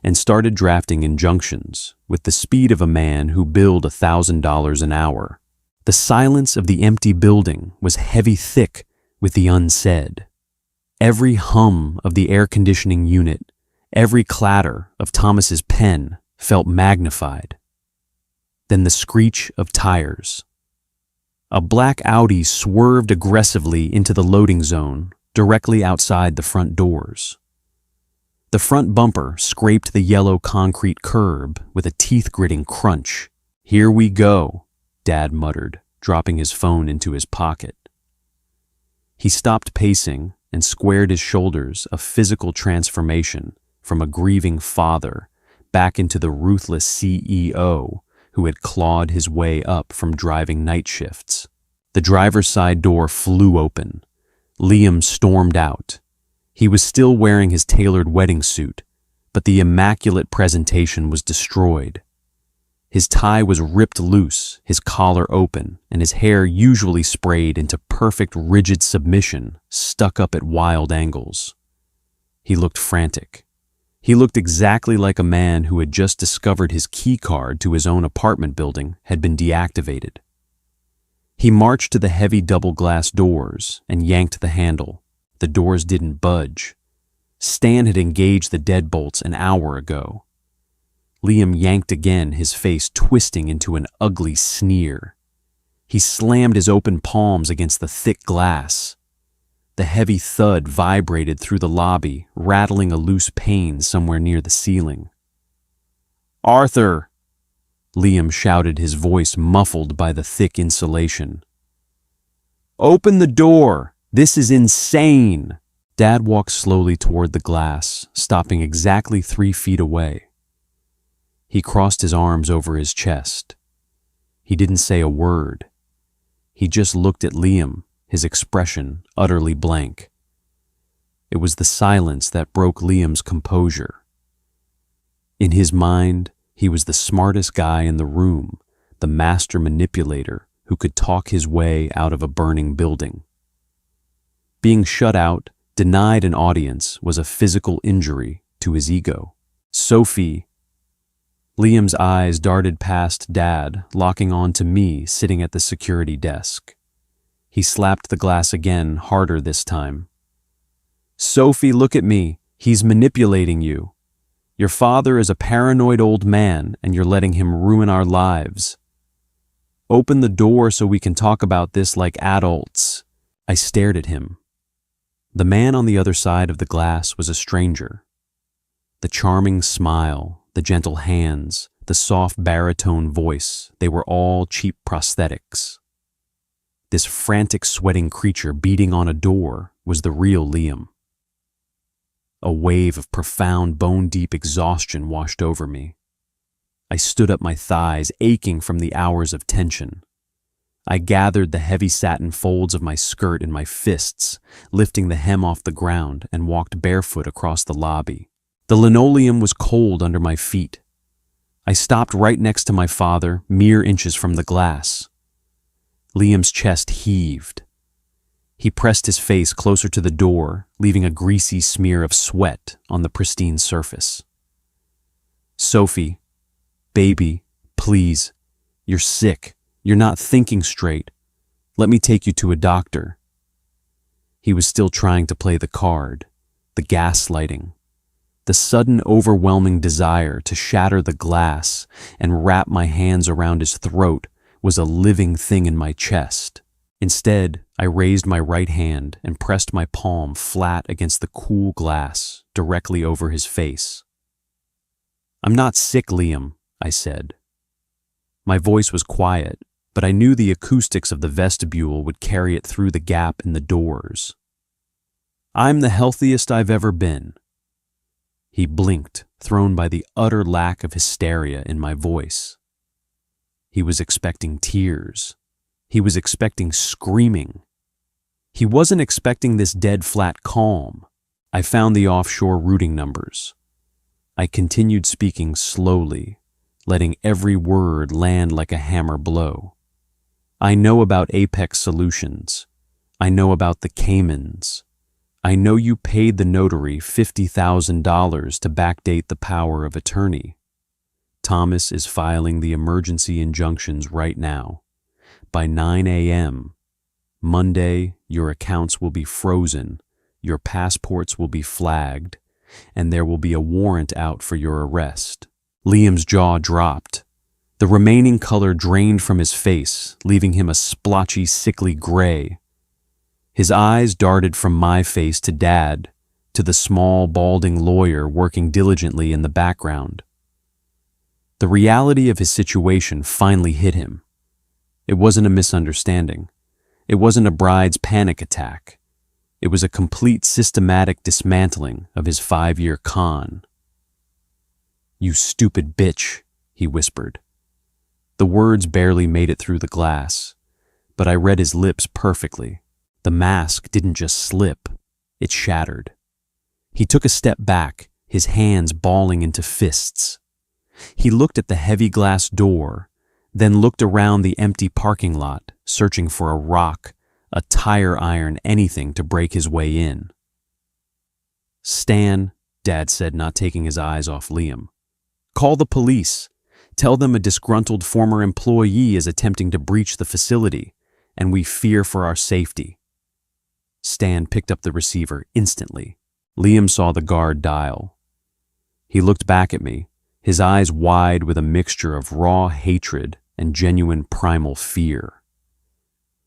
A: and started drafting injunctions with the speed of a man who billed $1,000 an hour. The silence of the empty building was heavy thick with the unsaid. Every hum of the air conditioning unit, every clatter of Thomas's pen felt magnified. then the screech of tires. A black Audi swerved aggressively into the loading zone, directly outside the front doors. The front bumper scraped the yellow concrete curb with a teeth-gritting crunch. "Here we go," Dad muttered, dropping his phone into his pocket. He stopped pacing and squared his shoulders, a physical transformation from a grieving father back into the ruthless CEO who had clawed his way up from driving night shifts. The driver's side door flew open. Liam stormed out. He was still wearing his tailored wedding suit, but the immaculate presentation was destroyed. His tie was ripped loose, his collar open, and his hair, usually sprayed into perfect rigid submission, stuck up at wild angles. He looked frantic. He looked exactly like a man who had just discovered his key card to his own apartment building had been deactivated. He marched to the heavy double-glass doors and yanked the handle. The doors didn't budge. Stan had engaged the deadbolts an hour ago. Liam yanked again, his face twisting into an ugly sneer. He slammed his open palms against the thick glass. The heavy thud vibrated through the lobby, rattling a loose pane somewhere near the ceiling. "Arthur!" Liam shouted, his voice muffled by the thick insulation. "Open the door! This is insane!" Dad walked slowly toward the glass, stopping exactly 3 feet away. He crossed his arms over his chest. He didn't say a word. He just looked at Liam, his expression utterly blank. It was the silence that broke Liam's composure. In his mind, he was the smartest guy in the room, the master manipulator who could talk his way out of a burning building. Being shut out, denied an audience, was a physical injury to his ego. "Sophie." Liam's eyes darted past Dad, locking on to me sitting at the security desk. He slapped the glass again, harder this time. "Sophie, look at me. He's manipulating you. Your father is a paranoid old man, and you're letting him ruin our lives. Open the door so we can talk about this like adults." I stared at him. The man on the other side of the glass was a stranger. The charming smile, the gentle hands, the soft baritone voice, they were all cheap prosthetics. This frantic, sweating creature beating on a door was the real Liam. A wave of profound, bone-deep exhaustion washed over me. I stood up, my thighs aching from the hours of tension. I gathered the heavy satin folds of my skirt in my fists, lifting the hem off the ground, and walked barefoot across the lobby. The linoleum was cold under my feet. I stopped right next to my father, mere inches from the glass. Liam's chest heaved. He pressed his face closer to the door, leaving a greasy smear of sweat on the pristine surface. "Sophie, baby, please. You're sick. You're not thinking straight. Let me take you to a doctor." He was still trying to play the card, the gaslighting, the sudden overwhelming desire to shatter the glass and wrap my hands around his throat was a living thing in my chest. Instead, I raised my right hand and pressed my palm flat against the cool glass directly over his face. "I'm not sick, Liam," I said. My voice was quiet, but I knew the acoustics of the vestibule would carry it through the gap in the doors. "I'm the healthiest I've ever been." He blinked, thrown by the utter lack of hysteria in my voice. He was expecting tears. He was expecting screaming. He wasn't expecting this dead flat calm. I found the offshore routing numbers. I continued speaking slowly, letting every word land like a hammer blow. "I know about Apex Solutions. I know about the Caymans. I know you paid the notary $50,000 to backdate the power of attorney. Thomas is filing the emergency injunctions right now. By 9 a.m. Monday, your accounts will be frozen, your passports will be flagged, and there will be a warrant out for your arrest." Liam's jaw dropped. The remaining color drained from his face, leaving him a splotchy, sickly gray. His eyes darted from my face to Dad, to the small, balding lawyer working diligently in the background. The reality of his situation finally hit him. It wasn't a misunderstanding. It wasn't a bride's panic attack. It was a complete systematic dismantling of his 5-year con. "You stupid bitch," he whispered. The words barely made it through the glass, but I read his lips perfectly. The mask didn't just slip, it shattered. He took a step back, his hands balling into fists. He looked at the heavy glass door, then looked around the empty parking lot, searching for a rock, a tire iron, anything to break his way in. "Stan," Dad said, not taking his eyes off Liam. "Call the police. Tell them a disgruntled former employee is attempting to breach the facility, and we fear for our safety." Stan picked up the receiver instantly. Liam saw the guard dial. He looked back at me, his eyes wide with a mixture of raw hatred and genuine primal fear.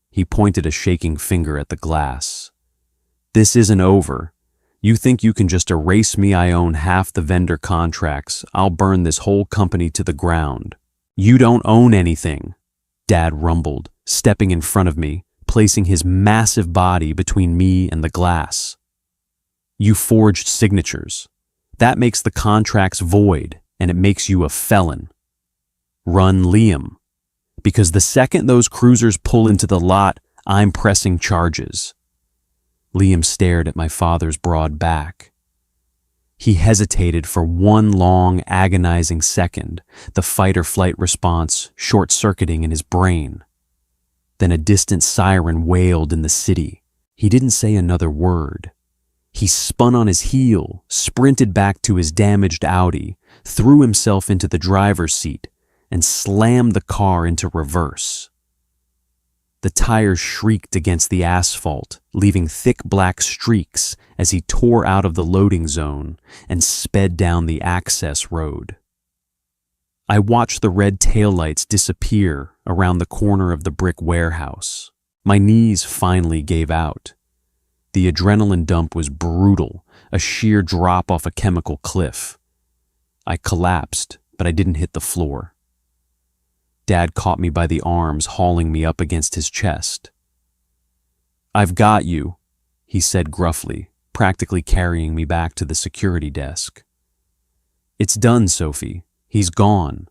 A: He pointed a shaking finger at the glass. "This isn't over. You think you can just erase me? I own half the vendor contracts. I'll burn this whole company to the ground." "You don't own anything," Dad rumbled, stepping in front of me, placing his massive body between me and the glass. "You forged signatures. That makes the contracts void, and it makes you a felon. Run Liam. Because the second those cruisers pull into the lot, I'm pressing charges." Liam stared at my father's broad back. He hesitated for one long, agonizing second, the fight-or-flight response short-circuiting in his brain. Then a distant siren wailed in the city. He didn't say another word. He spun on his heel, sprinted back to his damaged Audi, threw himself into the driver's seat, and slammed the car into reverse. The tires shrieked against the asphalt, leaving thick black streaks as he tore out of the loading zone and sped down the access road. I watched the red taillights disappear around the corner of the brick warehouse. My knees finally gave out. The adrenaline dump was brutal, a sheer drop off a chemical cliff. I collapsed, but I didn't hit the floor. Dad caught me by the arms, hauling me up against his chest. "I've got you," he said gruffly, practically carrying me back to the security desk. "It's done, Sophie. He's gone.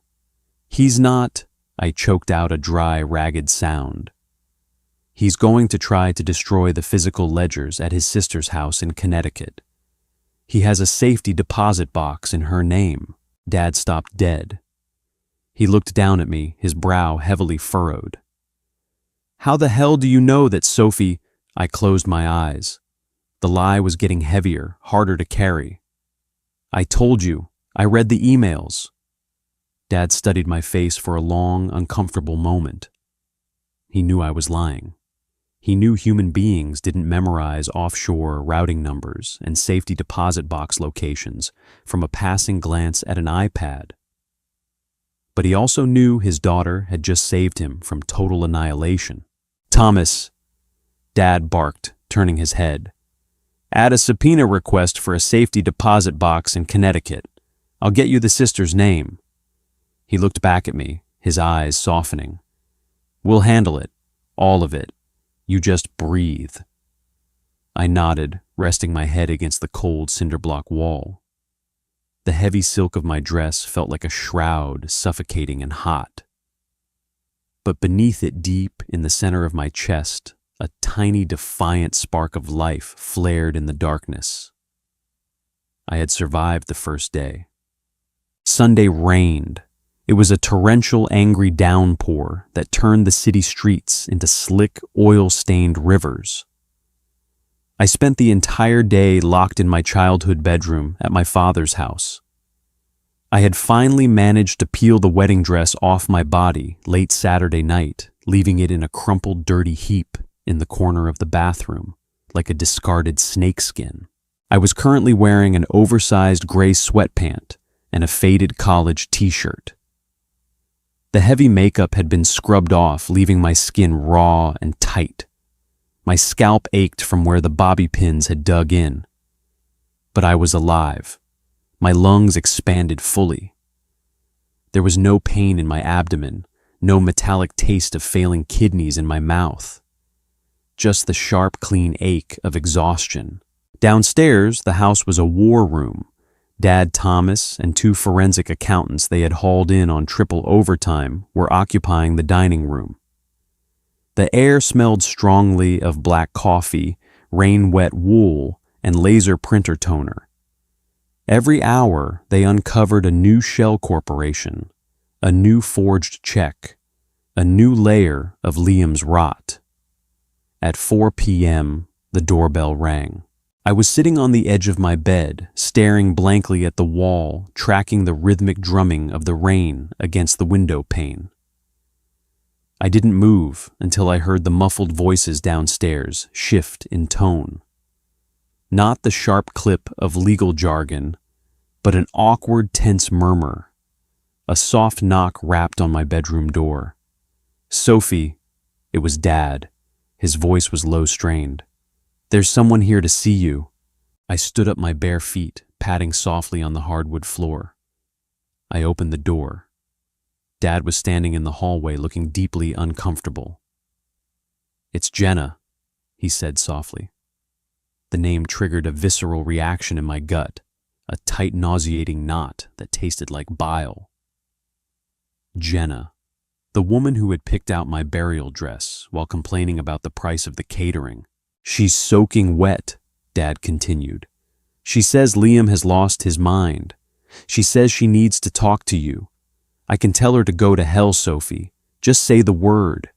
A: He's not—" I choked out a dry, ragged sound. "He's going to try to destroy the physical ledgers at his sister's house in Connecticut. He has a safety deposit box in her name." Dad stopped dead. He looked down at me, his brow heavily furrowed. "How the hell do you know that Sophie—" I closed my eyes. The lie was getting heavier, harder to carry. "I told you. I read the emails." Dad studied my face for a long, uncomfortable moment. He knew I was lying. He knew human beings didn't memorize offshore routing numbers and safety deposit box locations from a passing glance at an iPad. But he also knew his daughter had just saved him from total annihilation. "Thomas," Dad barked, turning his head. "Add a subpoena request for a safety deposit box in Connecticut. I'll get you the sister's name." He looked back at me, his eyes softening. "We'll handle it. All of it. You just breathe." I nodded, resting my head against the cold cinder-block wall. The heavy silk of my dress felt like a shroud, suffocating and hot. But beneath it, deep in the center of my chest, a tiny, defiant spark of life flared in the darkness. I had survived the first day. Sunday rained. It was a torrential, angry downpour that turned the city streets into slick, oil-stained rivers. I spent the entire day locked in my childhood bedroom at my father's house. I had finally managed to peel the wedding dress off my body late Saturday night, leaving it in a crumpled, dirty heap in the corner of the bathroom, like a discarded snakeskin. I was currently wearing an oversized gray sweatpant and a faded college t-shirt. The heavy makeup had been scrubbed off, leaving my skin raw and tight. My scalp ached from where the bobby pins had dug in. But I was alive. My lungs expanded fully. There was no pain in my abdomen, no metallic taste of failing kidneys in my mouth. Just the sharp, clean ache of exhaustion. Downstairs, the house was a war room. Dad Thomas and 2 forensic accountants they had hauled in on triple overtime were occupying the dining room. The air smelled strongly of black coffee, rain-wet wool, and laser printer toner. Every hour, they uncovered a new shell corporation, a new forged check, a new layer of Liam's rot. At 4 p.m., the doorbell rang. I was sitting on the edge of my bed, staring blankly at the wall, tracking the rhythmic drumming of the rain against the window pane. I didn't move until I heard the muffled voices downstairs shift in tone. Not the sharp clip of legal jargon, but an awkward, tense murmur. A soft knock rapped on my bedroom door. "Sophie," it was Dad. His voice was low-strained. "There's someone here to see you." I stood up my bare feet, patting softly on the hardwood floor. I opened the door. Dad was standing in the hallway looking deeply uncomfortable. "It's Jenna," he said softly. The name triggered a visceral reaction in my gut, a tight, nauseating knot that tasted like bile. Jenna, the woman who had picked out my burial dress while complaining about the price of the catering. "She's soaking wet," Dad continued. "She says Liam has lost his mind. She says she needs to talk to you. I can tell her to go to hell, Sophie. Just say the word."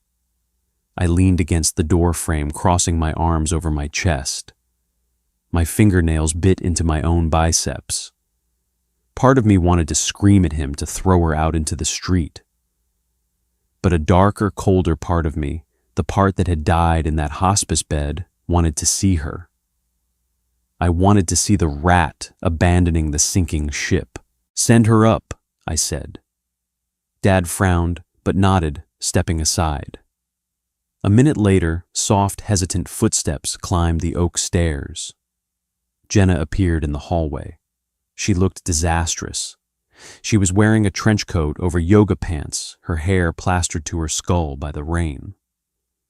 A: I leaned against the door frame, crossing my arms over my chest. My fingernails bit into my own biceps. Part of me wanted to scream at him to throw her out into the street. But a darker, colder part of me, the part that had died in that hospice bed, wanted to see her. I wanted to see the rat abandoning the sinking ship. "Send her up," I said. Dad frowned, but nodded, stepping aside. A minute later, soft, hesitant footsteps climbed the oak stairs. Jenna appeared in the hallway. She looked disastrous. She was wearing a trench coat over yoga pants, her hair plastered to her skull by the rain.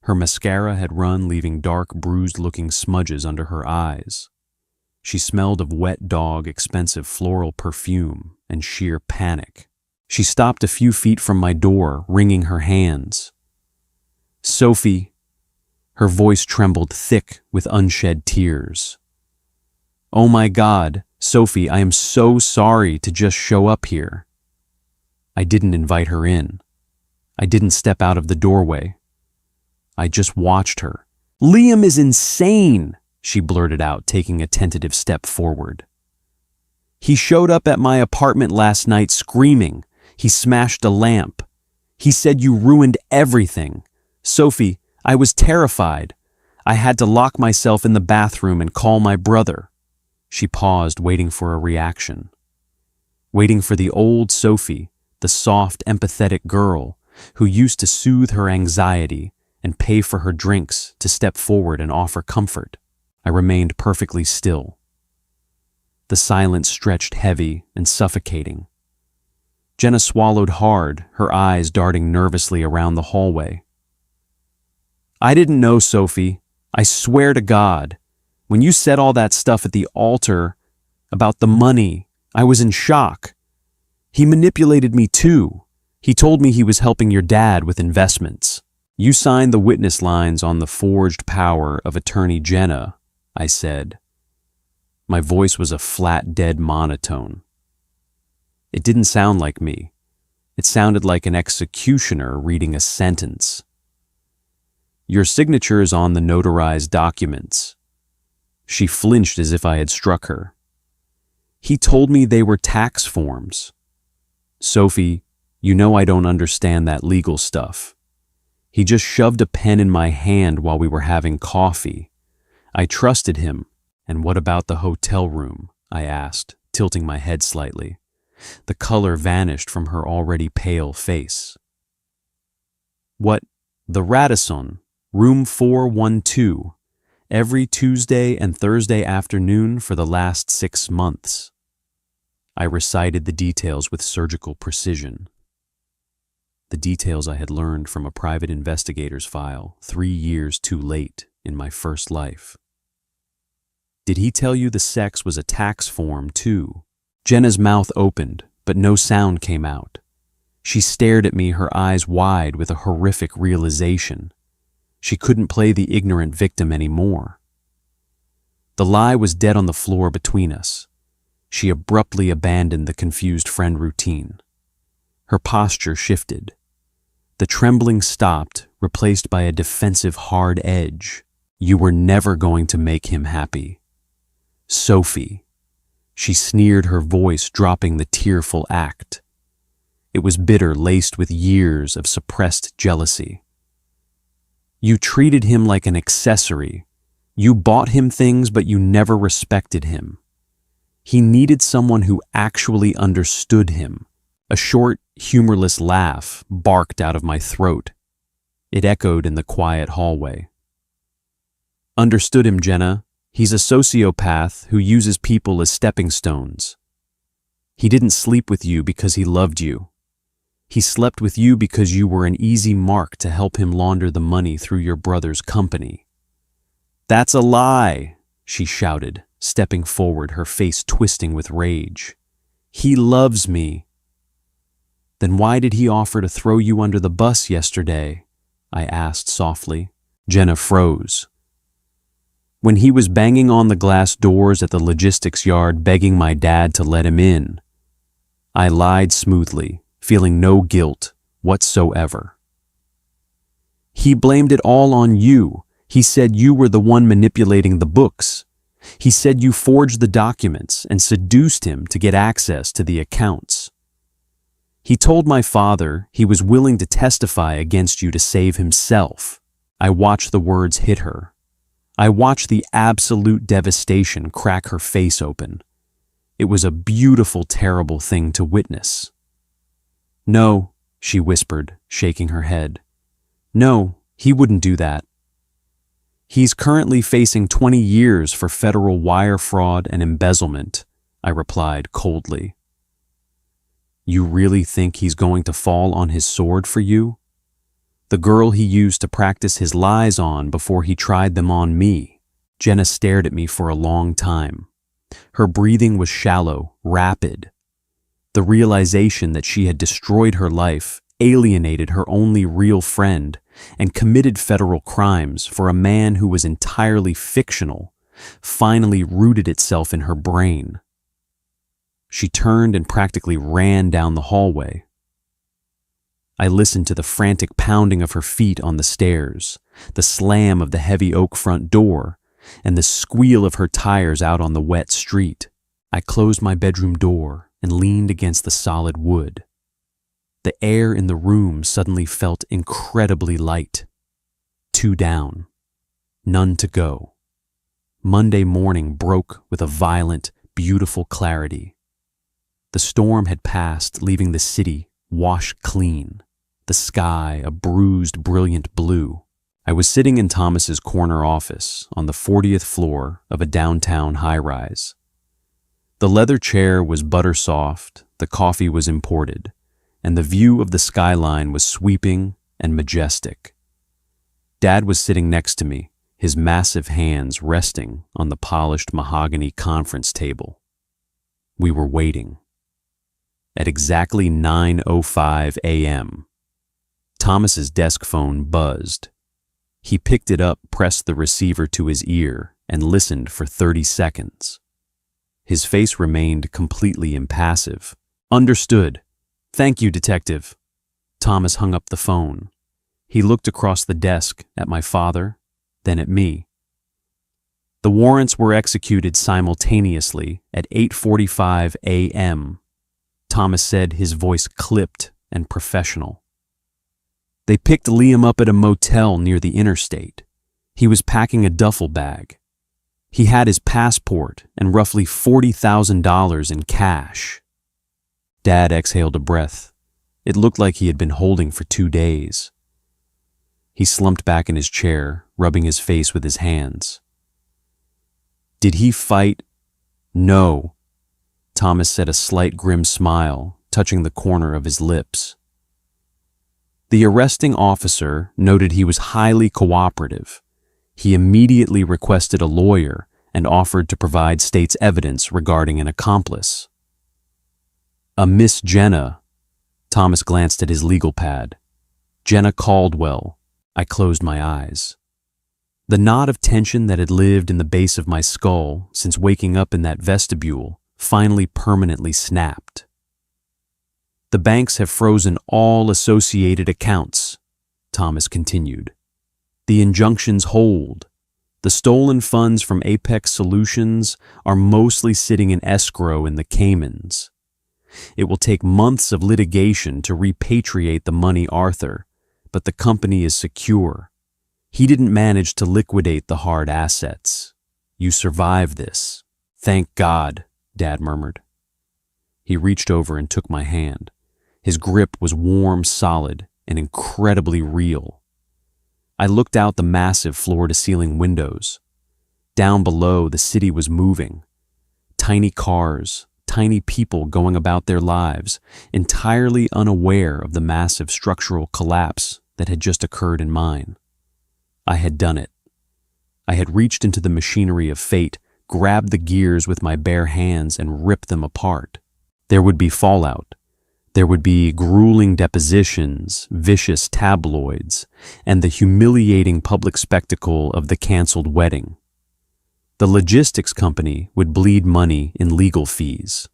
A: Her mascara had run, leaving dark, bruised-looking smudges under her eyes. She smelled of wet dog, expensive floral perfume, and sheer panic. She stopped a few feet from my door, wringing her hands. "Sophie," her voice trembled thick with unshed tears. "Oh my God, Sophie, I am so sorry to just show up here." I didn't invite her in. I didn't step out of the doorway. I just watched her. "Liam is insane," she blurted out, taking a tentative step forward. "He showed up at my apartment last night screaming. He smashed a lamp. He said you ruined everything. Sophie, I was terrified. I had to lock myself in the bathroom and call my brother." She paused, waiting for a reaction. Waiting for the old Sophie, the soft, empathetic girl who used to soothe her anxiety and pay for her drinks, to step forward and offer comfort. I remained perfectly still. The silence stretched heavy and suffocating. Jenna swallowed hard, her eyes darting nervously around the hallway. "I didn't know, Sophie. I swear to God. When you said all that stuff at the altar about the money, I was in shock. He manipulated me too. He told me he was helping your dad with investments. You signed the witness lines on the forged power of attorney Jenna," I said. My voice was a flat, dead monotone. It didn't sound like me. It sounded like an executioner reading a sentence. "Your signature is on the notarized documents." She flinched as if I had struck her. "He told me they were tax forms." "Sophie, you know I don't understand that legal stuff. He just shoved a pen in my hand while we were having coffee. I trusted him." "And what about the hotel room?" I asked, tilting my head slightly. The color vanished from her already pale face. What? The Radisson, room 412, every Tuesday and Thursday afternoon for the last 6 months. I recited the details with surgical precision. The details I had learned from a private investigator's file 3 years too late in my first life. Did he tell you the sex was a tax form, too? Jenna's mouth opened, but no sound came out. She stared at me, her eyes wide with a horrific realization. She couldn't play the ignorant victim anymore. The lie was dead on the floor between us. She abruptly abandoned the confused friend routine. Her posture shifted. The trembling stopped, replaced by a defensive hard edge. You were never going to make him happy. Sophie. She sneered, her voice dropping the tearful act. It was bitter, laced with years of suppressed jealousy. You treated him like an accessory. You bought him things, but you never respected him. He needed someone who actually understood him. A short, humorless laugh barked out of my throat. It echoed in the quiet hallway. Understood him, Jenna. He's a sociopath who uses people as stepping stones. He didn't sleep with you because he loved you. He slept with you because you were an easy mark to help him launder the money through your brother's company. That's a lie, she shouted, stepping forward, her face twisting with rage. He loves me. Then why did he offer to throw you under the bus yesterday? I asked softly. Jenna froze. When he was banging on the glass doors at the logistics yard begging my dad to let him in. I lied smoothly, feeling no guilt whatsoever. He blamed it all on you. He said you were the one manipulating the books. He said you forged the documents and seduced him to get access to the accounts. He told my father he was willing to testify against you to save himself. I watched the words hit her. I watched the absolute devastation crack her face open. It was a beautiful, terrible thing to witness. No, she whispered, shaking her head. No, he wouldn't do that. He's currently facing 20 years for federal wire fraud and embezzlement, I replied coldly. You really think he's going to fall on his sword for you? The girl he used to practice his lies on before he tried them on me. Jenna stared at me for a long time. Her breathing was shallow, rapid. The realization that she had destroyed her life, alienated her only real friend, and committed federal crimes for a man who was entirely fictional, finally rooted itself in her brain. She turned and practically ran down the hallway. I listened to the frantic pounding of her feet on the stairs, the slam of the heavy oak front door, and the squeal of her tires out on the wet street. I closed my bedroom door and leaned against the solid wood. The air in the room suddenly felt incredibly light. 2 down. None to go. Monday morning broke with a violent, beautiful clarity. The storm had passed, leaving the city washed clean, the sky a bruised, brilliant blue. I was sitting in Thomas's corner office on the 40th floor of a downtown high-rise. The leather chair was butter soft, the coffee was imported, and the view of the skyline was sweeping and majestic. Dad was sitting next to me, his massive hands resting on the polished mahogany conference table. We were waiting. At exactly 9:05 a.m., Thomas's desk phone buzzed. He picked it up, pressed the receiver to his ear, and listened for 30 seconds. His face remained completely impassive. Understood. Thank you, Detective. Thomas hung up the phone. He looked across the desk at my father, then at me. The warrants were executed simultaneously at 8:45 a.m., Thomas said, his voice clipped and professional. They picked Liam up at a motel near the interstate. He was packing a duffel bag. He had his passport and roughly $40,000 in cash. Dad exhaled a breath. It looked like he had been holding for 2 days. He slumped back in his chair, rubbing his face with his hands. Did he fight? No. Thomas said, a slight grim smile touching the corner of his lips. The arresting officer noted he was highly cooperative. He immediately requested a lawyer and offered to provide state's evidence regarding an accomplice. A Miss Jenna. Thomas glanced at his legal pad. Jenna Caldwell. I closed my eyes. The knot of tension that had lived in the base of my skull since waking up in that vestibule finally permanently snapped. The banks have frozen all associated accounts, Thomas continued. The injunctions hold. The stolen funds from Apex Solutions are mostly sitting in escrow in the Caymans. It will take months of litigation to repatriate the money, Arthur, but the company is secure. He didn't manage to liquidate the hard assets. You survived this. Thank God, Dad murmured. He reached over and took my hand. His grip was warm, solid, and incredibly real. I looked out the massive floor-to-ceiling windows. Down below, the city was moving. Tiny cars, tiny people going about their lives, entirely unaware of the massive structural collapse that had just occurred in mine. I had done it. I had reached into the machinery of fate, grabbed the gears with my bare hands, and ripped them apart. There would be fallout. There would be grueling depositions, vicious tabloids, and the humiliating public spectacle of the canceled wedding. The logistics company would bleed money in legal fees.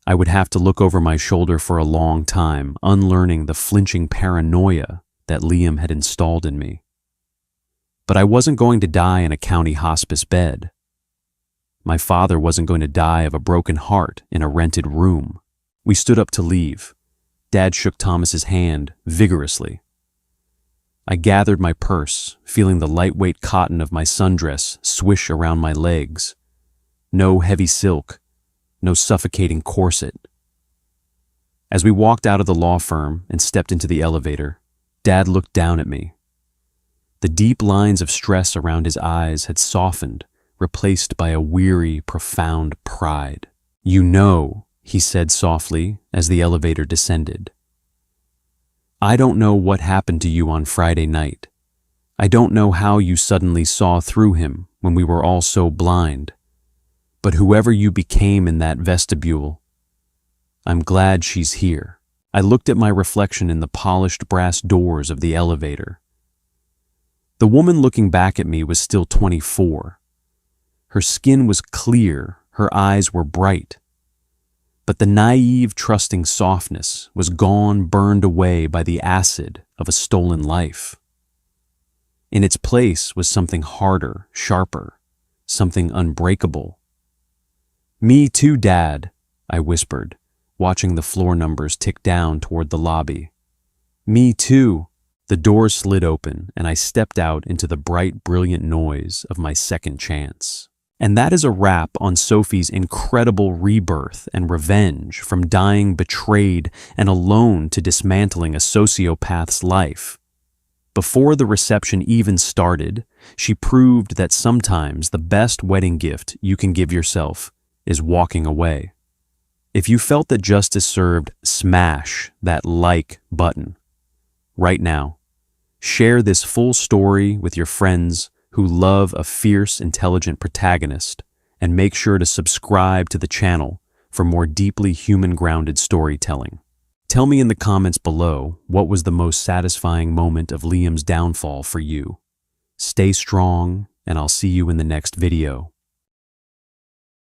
A: I would have to look over my shoulder for a long time, unlearning the flinching paranoia that Liam had installed in me. But I wasn't going to die in a county hospice bed. My father wasn't going to die of a broken heart in a rented room. We stood up to leave. Dad shook Thomas's hand vigorously. I gathered my purse, feeling the lightweight cotton of my sundress swish around my legs. No heavy silk, no suffocating corset. As we walked out of the law firm and stepped into the elevator, Dad looked down at me. The deep lines of stress around his eyes had softened, replaced by a weary, profound pride. You know, he said softly as the elevator descended. I don't know what happened to you on Friday night. I don't know how you suddenly saw through him when we were all so blind. But whoever you became in that vestibule, I'm glad she's here. I looked at my reflection in the polished brass doors of the elevator. The woman looking back at me was still 24. Her skin was clear, her eyes were bright. But the naive, trusting softness was gone, burned away by the acid of a stolen life. In its place was something harder, sharper, something unbreakable. Me too, Dad, I whispered, watching the floor numbers tick down toward the lobby. Me too. The door slid open, and I stepped out into the bright, brilliant noise of my second chance. And that is a wrap on Sophie's incredible rebirth and revenge from dying betrayed and alone to dismantling a sociopath's life. Before the reception even started, she proved that sometimes the best wedding gift you can give yourself is walking away. If you felt that justice served, smash that like button right now. Share this full story with your friends who love a fierce, intelligent protagonist, and make sure to subscribe to the channel for more deeply human-grounded storytelling. Tell me in the comments below what was the most satisfying moment of Liam's downfall for you. Stay strong, and I'll see you in the next video.